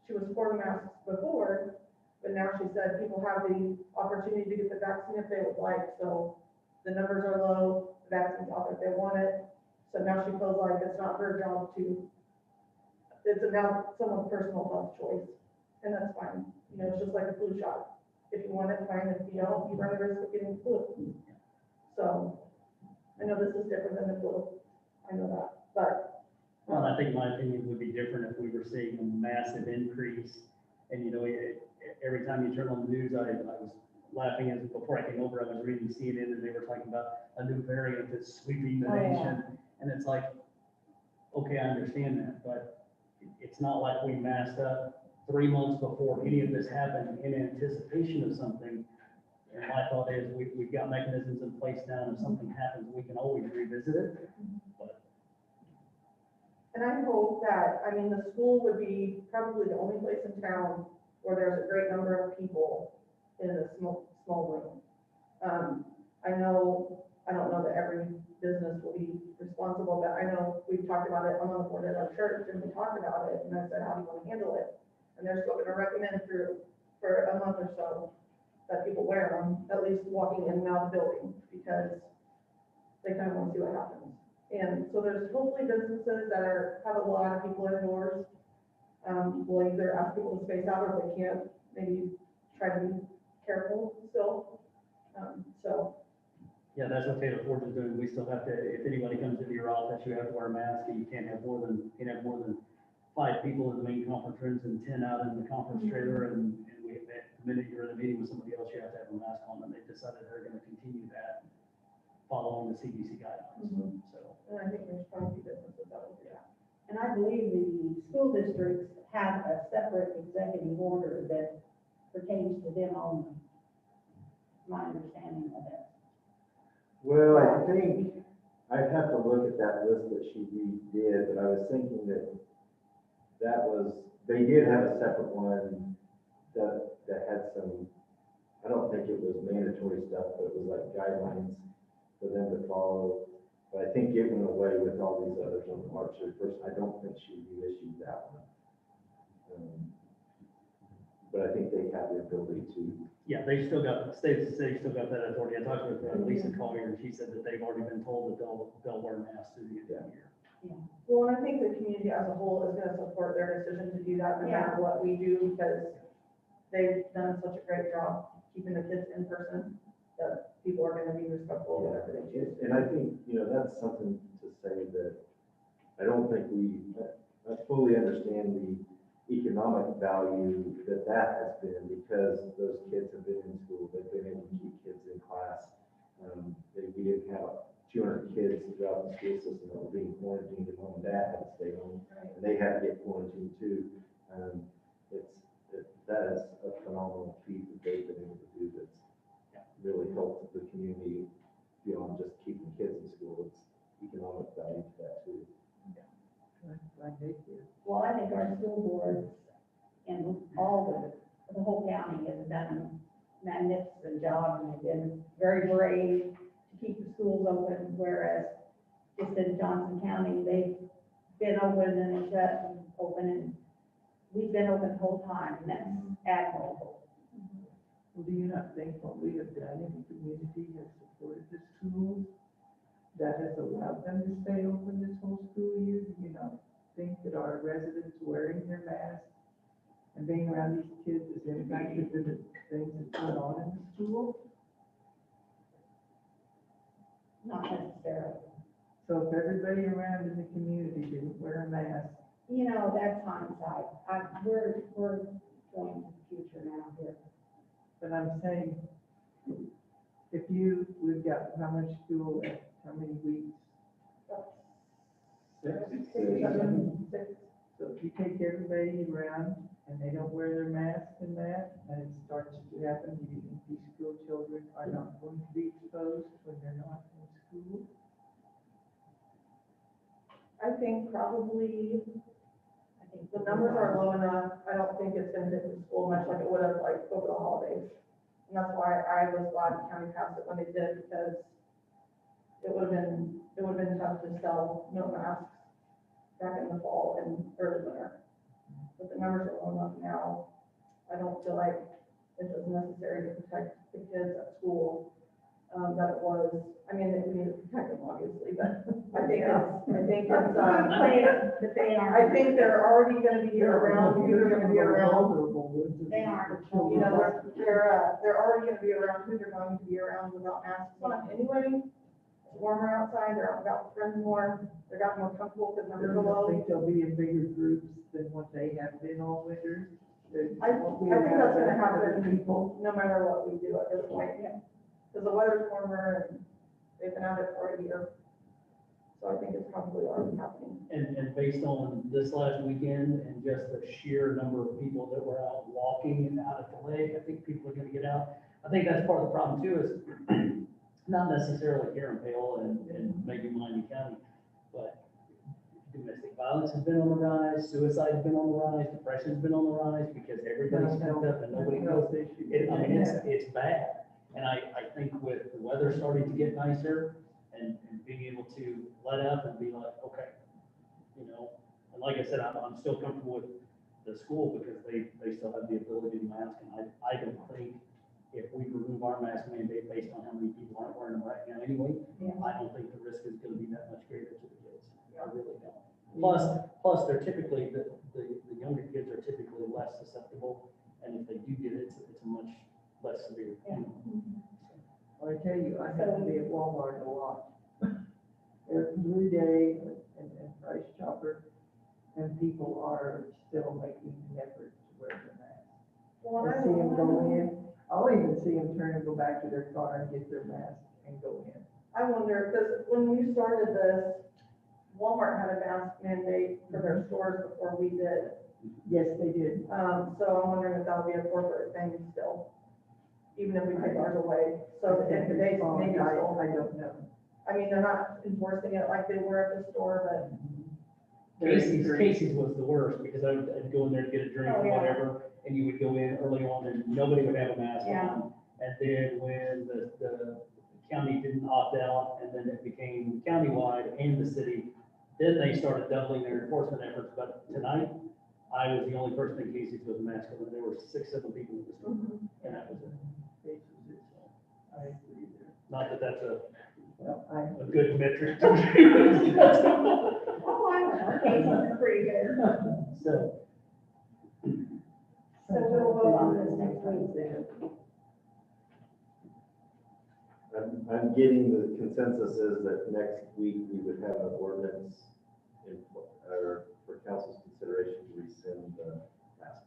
She was for masks before, but now she said people have the opportunity to get the vaccine if they would like. So the numbers are low, the vaccine's out there if they want it. So now she feels like it's not her job it's now someone's personal health choice, and that's fine. You know, it's just like a flu shot. If you want it, fine. If you don't, you run the risk of getting flu. So I know this is different than the flu. I know that, but. Well, I think my opinion would be different if we were seeing a massive increase. And, you know, every time you turn on the news, I was laughing as before I came over, I was reading CNN and they were talking about a new variant that's sweeping the nation. And it's like, okay, I understand that, but it's not like we masked up 3 months before any of this happened in anticipation of something. And my thought is we've got mechanisms in place now, and if something happens, we can always revisit it. But And I hope that, I mean, the school would be probably the only place in town where there's a great number of people in a small room. I don't know that every business will be responsible, but I know we've talked about it, I'm on the board at our church, and we talked about it, and I said, how do you want to handle it? And they're still gonna recommend for a month or so that people wear them, at least walking in and out of the building, because they kind of want to see what happens. And so there's hopefully businesses that have a lot of people indoors, will either ask people to space out, or if they can't, maybe try to be careful still. yeah, that's what Taylor Ford is doing. We still have to, if anybody comes into your office, you have to wear a mask, and you can't have more than 5 people in the main conference rooms and 10 out in the conference trailer. And the minute you're in a meeting with somebody else, you have to have a mask on, and they decided they're gonna continue that following the CDC guidelines. So. And I think there's probably businesses that will do that. and I believe the school districts have a separate executive order that pertains to them only. My understanding of that. Well, I think I'd have to look at that list that she did, but I was thinking they did have a separate one that had some, I don't think it was mandatory stuff, but it was like guidelines. for them to follow. But I think it went away with all these others on March 31st. I don't think she reissued that one. But I think they have the ability to. Yeah, they still got, the city still got that authority. I talked with Lisa Collier, and she said that they've already been told that they'll wear masks through the end of the year. Well, and I think the community as a whole is gonna support their decision to do that no matter what we do, because they've done such a great job keeping the kids in person, that people are gonna be respectful of whatever they choose. And I think, that's something to say that I don't think I fully understand the economic value that has been, because those kids have been in school, they've been able to keep kids in class. We didn't have 200 kids throughout the school system that were being quarantined, and mom and dad had to stay home, and they had to get quarantined too. That is a phenomenal feat that they've been able to do that's really helped the community beyond just keeping kids in school. It's economic value to that too. Well, I think our school boards and all the whole county has done a magnificent job, and they've been very brave to keep the schools open, whereas just in Johnson County, they've been open and then shut and open, and we've been open the whole time, and that's admirable. Well, do you not think what we have done in the community has supported the schools, that has allowed them to stay open this whole school year? Do you not think that our residents wearing their masks and being around these kids has impacted the things that went on in the school? Not necessarily. So if everybody around in the community didn't wear a mask, That's hindsight. We're going to the future now here. but I'm saying, we've got how much school left, how many weeks? So if you take everybody around and they don't wear their mask and that, and it starts to happen, do you think these school children are not going to be exposed when they're not in school? I think probably, the numbers are low enough, I don't think it's gonna hit the school much like it would have like over the holidays. And that's why I was glad the county passed it when they did, because it would have been tough to sell no masks back in the fall and early winter. But the numbers are low enough now, I don't feel like it was necessary to protect the kids at school, that it was, we need to protect them obviously, but I think they're already gonna be around, who they're gonna be around. They aren't. They're already gonna be around who they're going to be around without masks on anyway. It's warmer outside, they're out about with friends more, they're gotten more comfortable because I numbers are low. think they'll be in bigger groups than what they have been all winter. I think that's gonna happen, people, no matter what we do at this point, because the weather's warmer and they've been out there for a year. So I think it's probably already happening. And based on this last weekend and just the sheer number of people that were out walking and out at the lake, I think people are gonna get out. I think that's part of the problem too, is not necessarily here in Paola and maybe Miami County, but domestic violence has been on the rise, suicide's been on the rise, depression's been on the rise, because everybody's stepped up and nobody knows. It's bad. And I think with the weather starting to get nicer and being able to let up and be like, okay, and like I said, I'm still comfortable with the school because they still have the ability to mask, and I don't think if we remove our mask mandate based on how many people aren't wearing them right now anyway, I don't think the risk is gonna be that much greater to the kids. I really don't. Plus they're typically, the younger kids are typically less susceptible, and if they do get it, it's a much less severe. I tell you, I have to be at Walmart a lot. Every day and Price Chopper, and people are still making an effort to wear their mask. Well, I see them go in, I'll even see them turn and go back to their car and get their mask and go in. I wonder, because when you started this, Walmart had a mask mandate for their stores before we did. Yes, they did. So I'm wondering if that'll be a corporate thing still, even if we take ours away. So if they maybe still, I don't know. they're not enforcing it like they were at the store, but Casey's was the worst, because I'd go in there to get a drink or whatever, and you would go in early on and nobody would have a mask on. And then when the county didn't opt out, and then it became countywide and the city. Then they started doubling their enforcement efforts, but tonight, I was the only person in Casey's with a mask on, there were 6-7 people in the store, and that was it. I agree there. Not that that's Well, a good metric to use. Oh, I don't know, Casey's is pretty good. So, So we'll vote on this next week. I'm getting the consensus is that next week we would have an ordinance in, or for council's consideration to rescind the last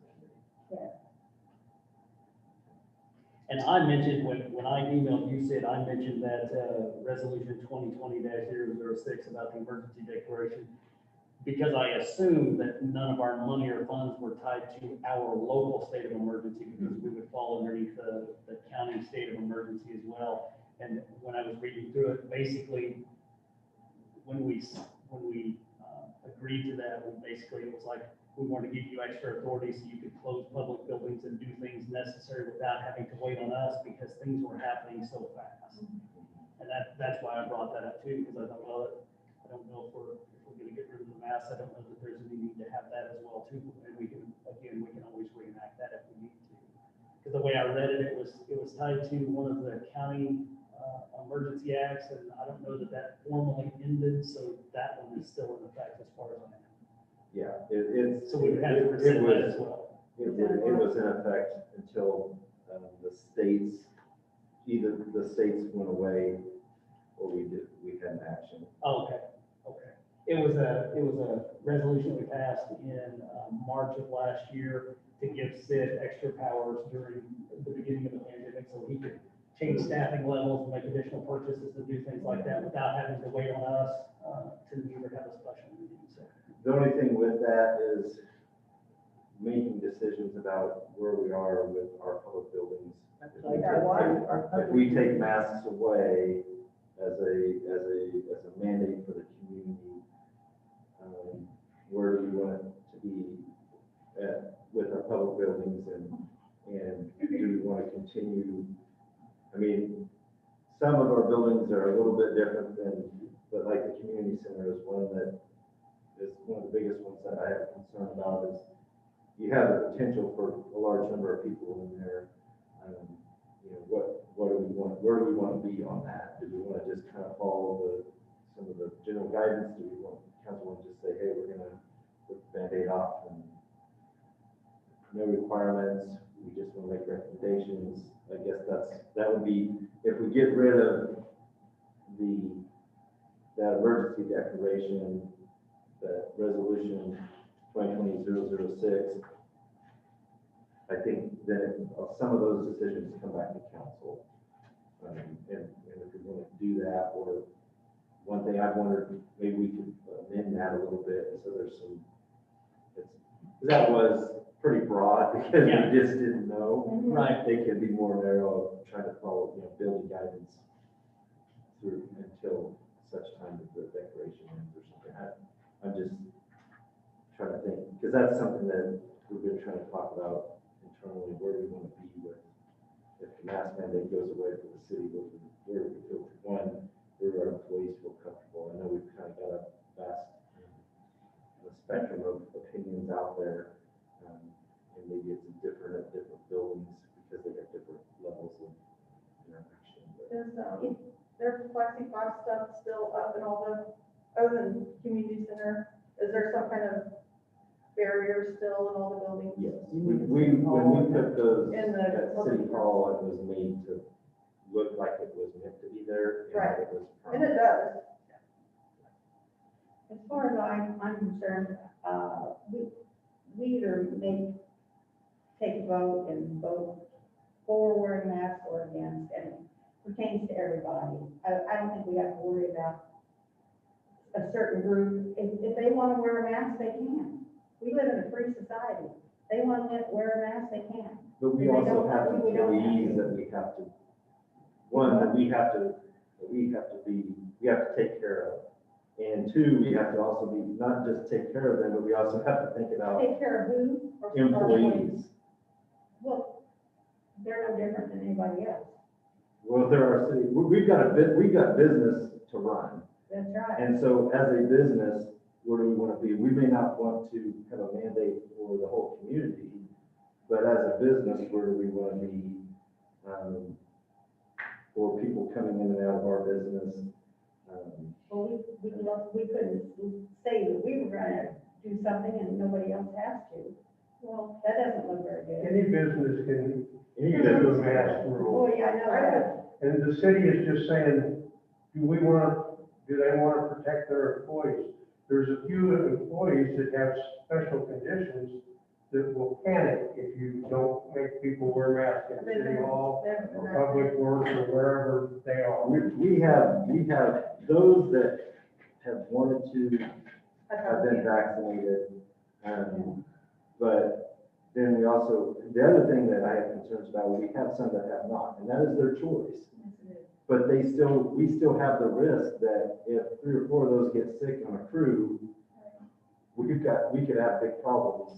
mandate. and I mentioned, when I emailed you, Sid, I mentioned that, resolution 2020-006 about the emergency declaration, because I assumed that none of our money or funds were tied to our local state of emergency, because we would fall underneath the county state of emergency as well. And when I was reading through it, basically, when we agreed to that, it was like, we wanted to give you extra authority so you could close public buildings and do things necessary without having to wait on us, because things were happening so fast. And that's why I brought that up too, because I thought, well, I don't know if we're gonna get rid of the mask, I don't know that there's any need to have that as well too, and we can always reenact that if we need to. Because the way I read it, it was tied to one of the county, emergency acts, and I don't know that formally ended, so that one is still in effect as far as I know. Yeah, it's. So we would have to rescind that as well. It was in effect until the states, either the states went away or we had an action. Oh, okay. It was a resolution we passed in March of last year to give Sid extra powers during the beginning of the pandemic, so he could change staffing levels, make additional purchases, and do things like that without having to wait on us to either have a special meeting, so. The only thing with that is making decisions about where we are with our public buildings. like our If we take masks away as a mandate for the community, where do we want it to be with our public buildings, and do we want to continue? I mean, some of our buildings are a little bit different but like the community center is one of the biggest ones that I have concern about is you have the potential for a large number of people in there. What do we want, where do we want to be on that? Do we want to just kind of follow some of the general guidance? Do we want council to just say, hey, we're going to put the Band-Aid off and no requirements, we just want to make recommendations? I guess that would be, if we get rid of that emergency declaration, that resolution 2020-006, I think then some of those decisions come back to council. And if we want to do that, or one thing I've wondered, maybe we could amend that a little bit, so there's that was pretty broad because Yeah. we just didn't know. Right. They could be more narrow, trying to follow, building guidance through until such time that the declaration ends or something. I'm just trying to think, because that's something that we've been trying to talk about internally, where do we want to be with, if the mask mandate goes away for the city, where do we feel, where do our employees feel comfortable? I know we've kind of got a vast spectrum of opinions out there, and maybe it's different at different buildings because they have different levels of interaction. But Is, their plexiglass stuff still up in all the, other than community center? Is there some kind of barrier still in all the buildings? yes, when we put those In the- at City Hall, it was made to look like it was meant to be there. And Right. It was And it does. As far as I'm concerned, we either take a vote and vote for wearing masks or against, and it pertains to everybody. I don't think we have to worry about a certain group. If they want to wear a mask, they can. We live in a free society. They want to wear a mask, they can. But we If they also don't have want to, we don't have employees to. that we have to, one, that we have to take care of. And two, we have to also be, not just take care of them, but we also have to think about Take care of who? Or employees. Well, they're no different than anybody else. Well, there are city, we've got business to run. That's right. And so as a business, where do we want to be? We may not want to have a mandate for the whole community, but as a business, where do we want to be? For people coming in and out of our business. Well, we couldn't say that we were gonna do something and nobody else has to. Well, that doesn't look very good. Any business can Any do a business. mask Oh, rule. yeah, I know that. And the city is just saying, do they want to protect their employees? There's a few employees that have special conditions that will panic if you don't make people wear masks in City Hall or Public Works or wherever they are. We have those that have wanted to have been vaccinated. But then we also, the other thing that I have concerns about, we have some that have not, and that is their choice. But we still have the risk that if 3 or 4 of those get sick on a crew, we could have big problems.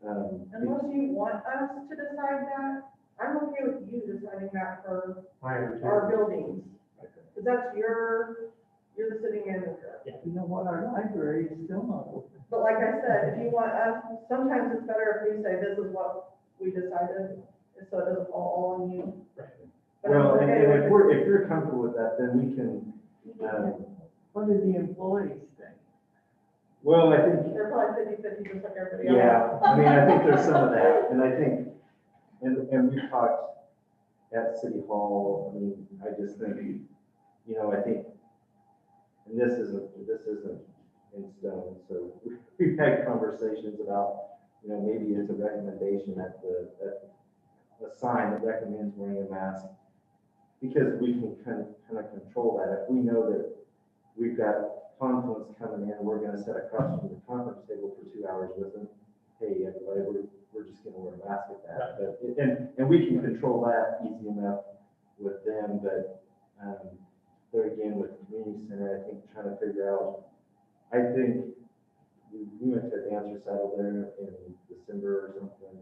Unless you want us to decide that, I'm okay with you deciding that for our buildings. Because that's you're the city manager. You know what, our library is still not open. But like I said, if you want us, sometimes it's better if we say, this is what we decided, so it doesn't fall all on you. But I'm Well, and okay with if you're comfortable with that, then we can, What do the employees think? well, I think, They're probably 50/50 just like everybody else. yeah, I mean, I think there's some of that, and I think, and we've talked at City Hall, I mean, I just think, I think, and this isn't in stone, so we've had conversations about, maybe it's a recommendation at a sign that recommends wearing a mask, because we can kind of control that. If we know that we've got confluence coming in, we're gonna sit across from the conference table for 2 hours with them. Hey, everybody, we're just gonna wear a mask at that. But, and we can control that easy enough with them, but, there again, with the community center, I think trying to figure out, I think we went to a dance recital there in December or something,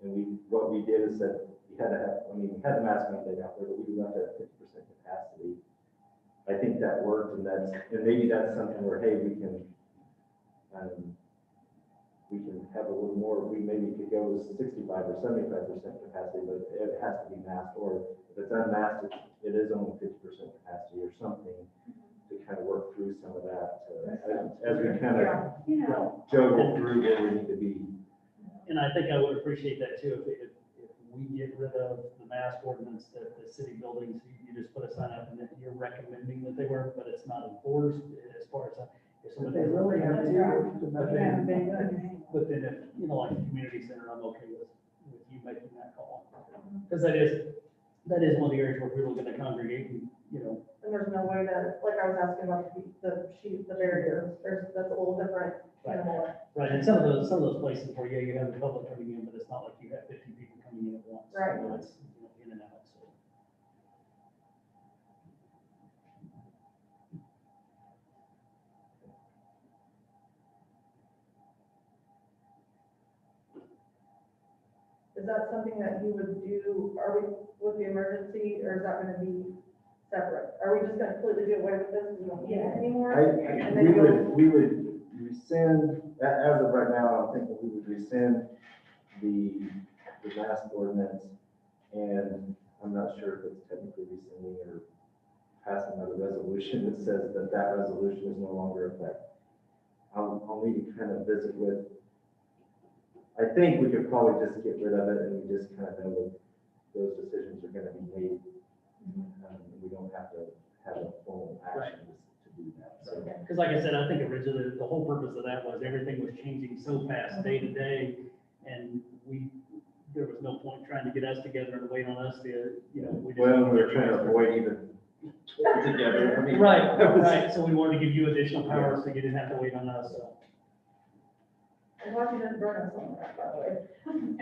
and what we did is that we had the mask mandate out there, but we left it at 50% capacity. I think that worked, and maybe that's something where, hey, we can have a little more, we maybe could go with 65 or 75% capacity, but it has to be masked, or if it's unmasked, it is only 50% capacity or something to kind of work through some of that, as we kind of juggle through where we need to be. And I think I would appreciate that too, if we get rid of the mask ordinance that the city buildings, you just put a sign up and that you're recommending that they wear, but it's not enforced as far as, if But somebody. they really have to. But then if, like the community center, I'm okay with you making that call. Because that is one of the areas where people are gonna congregate and, And there's no way to, like I was asking about the barrier, that's a little different animal. right, and some of those places where, you have the public coming in, but it's not like you have 50 people coming in at once. Right. It's, in and out, so. Is that something that you would do, are we, with the emergency, or is that gonna be separate? Are we just gonna completely do away with this, we don't need it anymore? And then We would rescind, as of right now, I'm thinking we would rescind the mask ordinance, and I'm not sure if it's technically rescinding or passing another resolution that says that resolution is no longer in effect. I'll need to kind of visit with, I think we could probably just get rid of it, and we just kind of know that those decisions are gonna be made. We don't have to have a formal action to do that, so. Because like I said, I think originally the whole purpose of that was everything was changing so fast day to day, and there was no point trying to get us together and wait on us to, we just. Well, we're trying to avoid even together. I mean, Right, so we wanted to give you additional powers so you didn't have to wait on us, so. I'm glad you didn't burn us on that, by the way.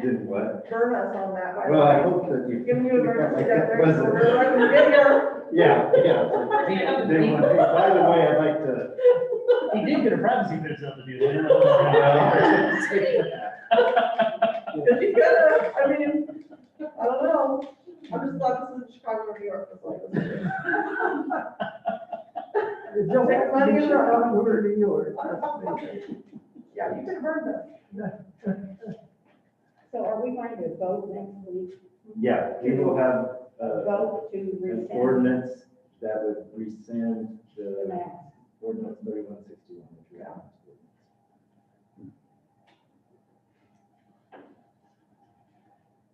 Didn't what? Burn us on that, by the Well, I way. hope that you. Giving you emergency That declaration, wasn't- we're letting you get here. Yeah. Then, by the way, I'd like to. He did get a privacy fix up to do. Because you could have, I don't know. I'm just glad this is Chicago or New York, that's like. It don't Take have to money be and Chicago run. or New York, trust me. Yeah, you can burn them. So are we going to vote next week? Yeah, we will have, Vote to an rescind ordinance that would rescind the the mask? ordinance 3161, which we have.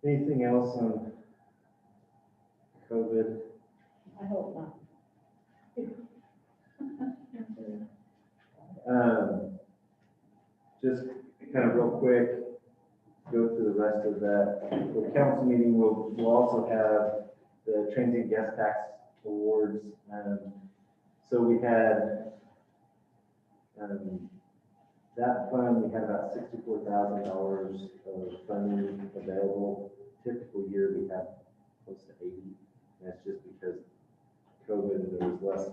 Anything else on COVID? I hope not. Just kind of real quick, go through the rest of that. For the council meeting, we'll also have the transient guest tax awards. So we had, that fund, we had about $64,000 of funding available. Typical year, we have close to 80. That's just because COVID, there was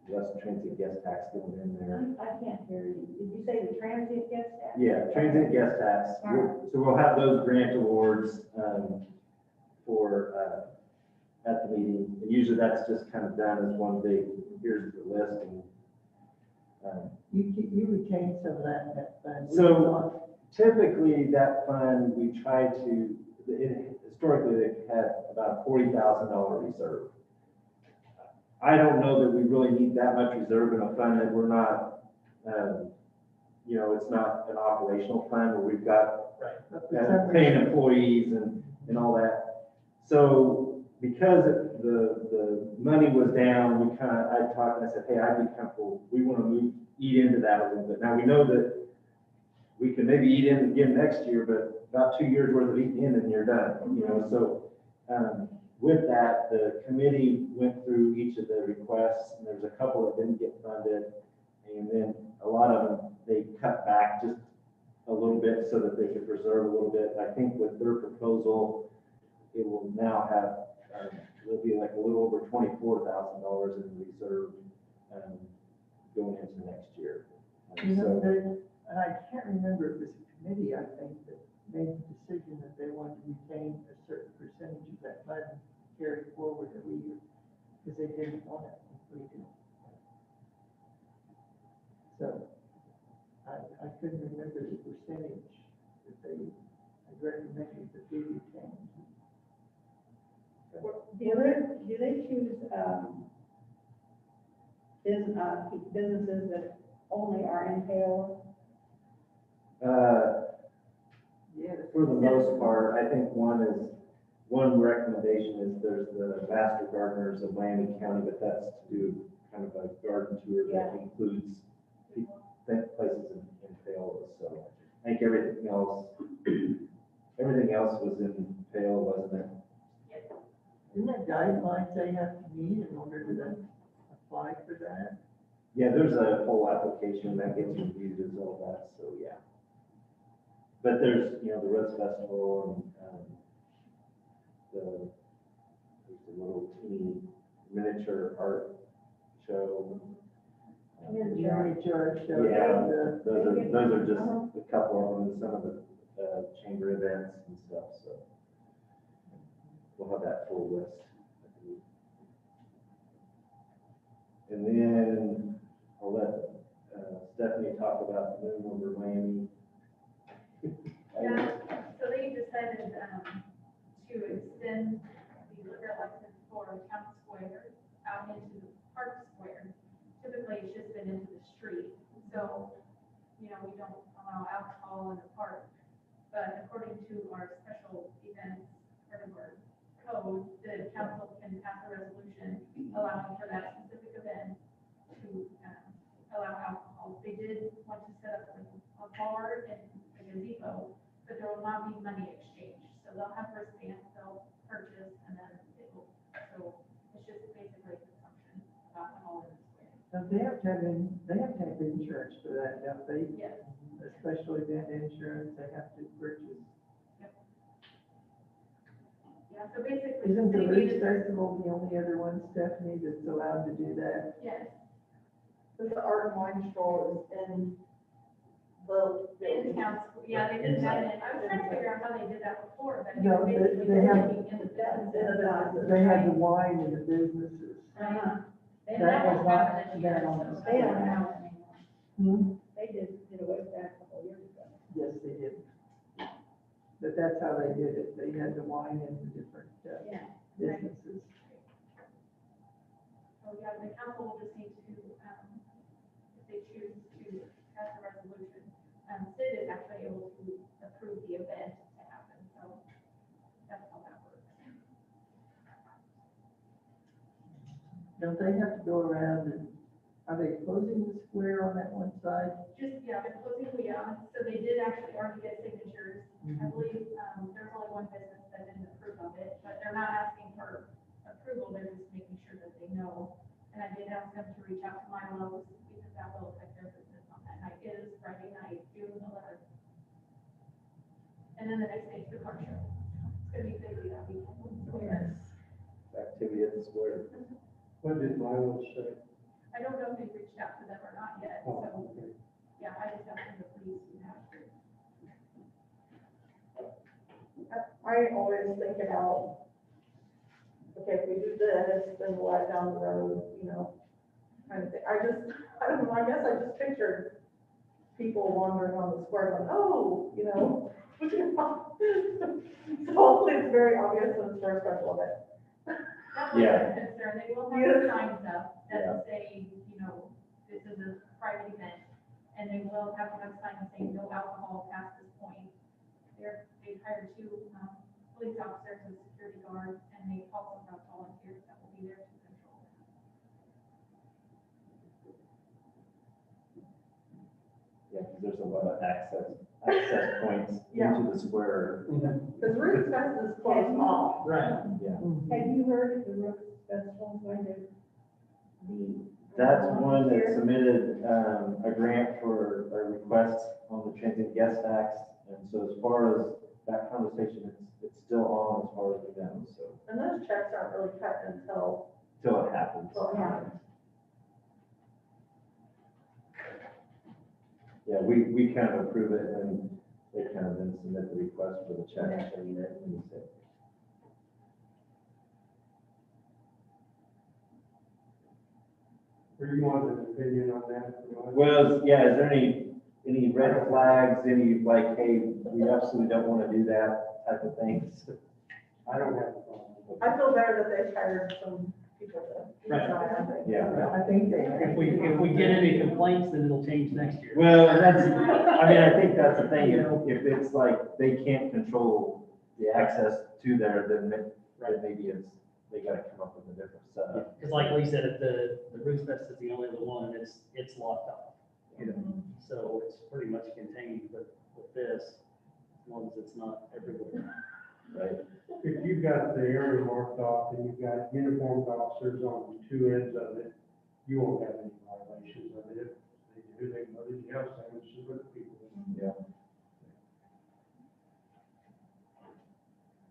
less transient guest tax going in there. I can't hear you. Did you say the transient guest tax? Yeah, transient guest tax. So we'll have those grant awards for, at the meeting. And usually that's just kind of done as one big, here's the list. And You retain some of that fund. So typically that fund, we try to, historically, they've had about a $40,000 reserve. I don't know that we really need that much reserve in a fund that we're not, you know, it's not an operational fund where we've got paying employees and all that. So because the money was down, we kind of, I talked and I said, hey, I'd be comfortable, we want to eat into that a little bit. Now we know that we can maybe eat in again next year, but about 2 years worth of eating in and you're done, you know, so, with that, the committee went through each of the requests, and there's a couple that didn't get funded, and then a lot of them, they cut back just a little bit so that they could preserve a little bit. I think with their proposal, it will now have, it'll be like a little over $24,000 in reserve, going into next year. You know, So, and I can't remember, it was a committee, I think, that made the decision that they wanted to retain a certain percentage of that fund carry forward every year, because they didn't want it completed. So, I couldn't remember the percentage that they had recommended that we retain. Do they choose, businesses that only are in Paola? Yeah. For the most part, I think one recommendation is there's the Master Gardeners of Miami County, but that's to do kind of a garden tour that includes places in Paola. So I think everything else was in Paola, wasn't it? Isn't there guidelines they have to meet in order to then apply for that? Yeah, there's a whole application that gets reviewed as all that, so yeah. But there's, you know, the Rose Festival and there's a little teeny miniature art show. Miniature show. Yeah, those are just a couple of them, some of the chamber events and stuff, so. We'll have that full list. And then I'll let Stephanie talk about the move over Miami. Yeah, so they decided to extend the liquor license for Town Square out into the Park Square. Typically, it's just been into the street, so, you know, we don't allow alcohol in the park. But according to our special events, part of our code, the council can pass a resolution allowing for that specific event to allow alcohol. They did want to set up a bar and a gazebo, but there will not be money exchange. So they'll have wristbands, they'll purchase, and then it will, so it's just basically consumption of alcohol in the square. Now, they have to have insurance for that, don't they? Yes. Especially event insurance, they have to purchase. Yeah, so basically. Isn't the they Ridge needed- Festival the only other one, Stephanie, that's allowed to do that? Yes, This art and wine stroll is in In town, yeah, they did that, and I was trying to figure out how they did that before, but. No, basically they have- looking in the business. They had the wine in the businesses. Right. They And That that was was not happening here, that on so. the- They don't have it anymore. Hmm? They did away with that a couple of years ago. Yes, they did. But that's how they did it. They had the wine in the different Yeah. businesses. So, yeah, the council will just need to, if they choose to pass a resolution, Sid is actually able to approve the event to happen, so that's how that works. Don't they have to go around and, are they closing the square on that one side? Just, yeah, they're closing, so they did actually already get signatures. I believe, there's only one business that didn't approve of it, but they're not asking for approval, they're just making sure that they know. And I did ask them to reach out to Milo's, because that will affect their business on that night. It is Friday night, June 11th. And then the next day is the car show. It's gonna be busy that weekend. So, Yes. Activity at the square. What did Milo say? I don't know if they've reached out to them or not yet, Oh, so, okay. yeah, I just have to please you have to. I always think about, okay, if we do this, then we'll let down the road, kind of thing. I don't know, I guess I just pictured people wandering on the square going, oh, So hopefully it's very obvious when it's first special event. That's my Yeah. concern, they will Yeah. have signs up Yeah. that say, this is a private event, and they will have signs saying no alcohol past this point. They've hired two, police officers and security guards, and they also have volunteers that will be there to control that. Yeah, because there's a lot of access points Yeah. into the square. Because Roots Fest is closed off. Right. Yeah. Have you heard of the Roots Festival, going to be? That's one that submitted, a grant for a request on the transient guest tax. And so as far as that conversation, it's still on as far as we know, so, And those checks aren't really cut until till it happens. it happens. Yeah, we kind of approve it, and then they kind of then submit the request for the check. Actually, that- And you say, Or you want an opinion on that? well, yeah, is there any red flags, any like, hey, we absolutely don't want to do that type of things? I don't have a problem with it. I feel better that they hired some people to. Right. I think. Yeah. I think they. If we get any complaints, then it'll change next year. Well, I think that's the thing, if it's like, they can't control the access to there, then maybe they gotta come up with a different setup. Because like Lee said, if the Roots Fest is the only other one, it's locked off. So it's pretty much contained with this, as long as it's not everywhere. Right? If you've got the area marked off and you've got uniformed officers on two ends of it, you won't have any violations of it. If they do, they can go to jail, same as with people. Yeah.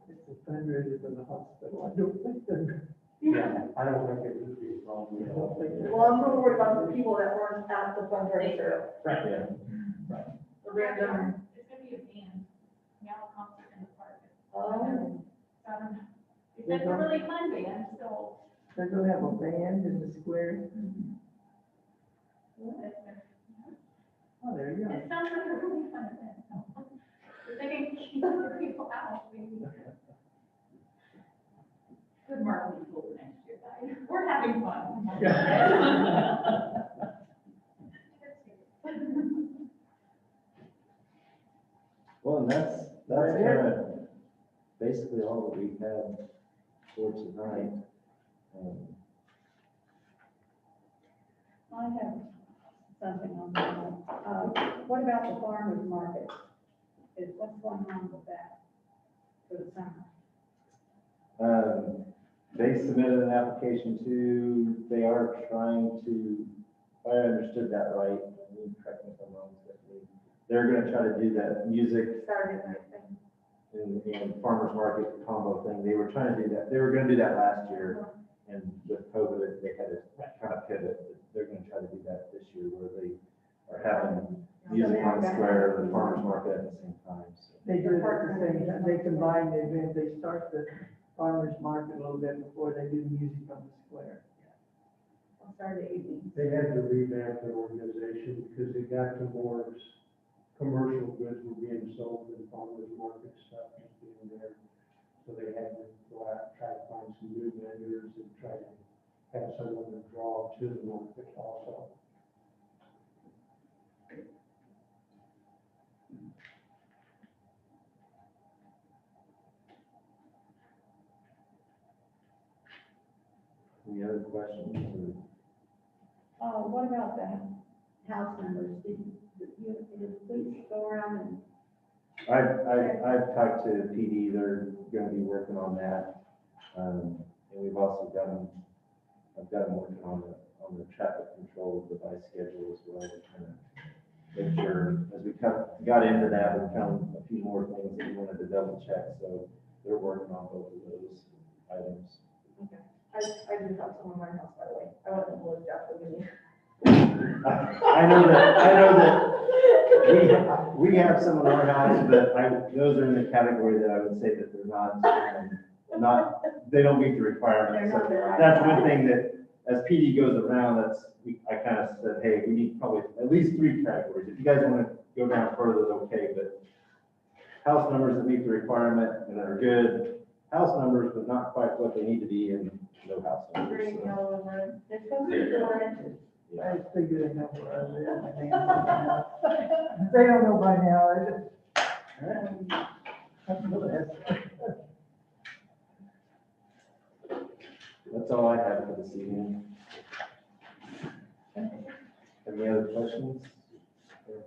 It's a fundraiser for the hospital. I don't think they're. Yeah. I don't think it would be a problem at all. Well, I'm more worried about the people that weren't at the fundraiser, Right. Yeah. the random. It's gonna be a band, now a concert in the park. Oh. It's a really fun band, so. They're gonna have a band in the square. Oh, there you go. It sounds like a really fun event. So. If they can keep the people out, maybe. Good marketing tool for next year, guys. We're having fun. Well, and that's kind of basically all that we have for tonight. I have something on that one. What about the farmer's market? What's going on with that for the summer? They submitted an application they are trying to, if I understood that right, correct me if I'm wrong, Stephanie, they're gonna try to do that music Saturday night thing. and farmer's market combo thing. They were trying to do that. They were gonna do that last year, and with COVID, they had to kind of pivot. They're gonna try to do that this year, where they are having Music on the Square, the farmer's market at the same time, so. They do it at the same time, they combine the event, they start the farmer's market a little bit before they do the music on the square. On Saturday evening. They had to revamp their organization because they got to more commercial goods were being sold than farmers market stuff was being there. So they had to go out, try to find some new vendors and try to have someone to draw to the market also. Any other questions? What about the house numbers? Did the police go around and? I've talked to PD, they're gonna be working on that. And we've also I've got them working on the traffic control device schedule as well, to kind of make sure, as we got into that, we found a few more things that we wanted to double check, so they're working on both of those items. I do have some in my house, by the way. I want them to look after me. I know that we have some in our house, but those are in the category that I would say that they're not, they don't meet the requirements. So that's one thing that, as PD goes around, I kind of said, hey, we need probably at least 3 categories. If you guys want to go down further, okay, but house numbers that meet the requirement and that are good, house numbers, but not quite what they need to be, and no house numbers. Green, So, yellow, and red. They're supposed to be 4 inches. I just figure they know where I live, I think. If they don't know by now, I just. That's all I have for this evening. Any other questions?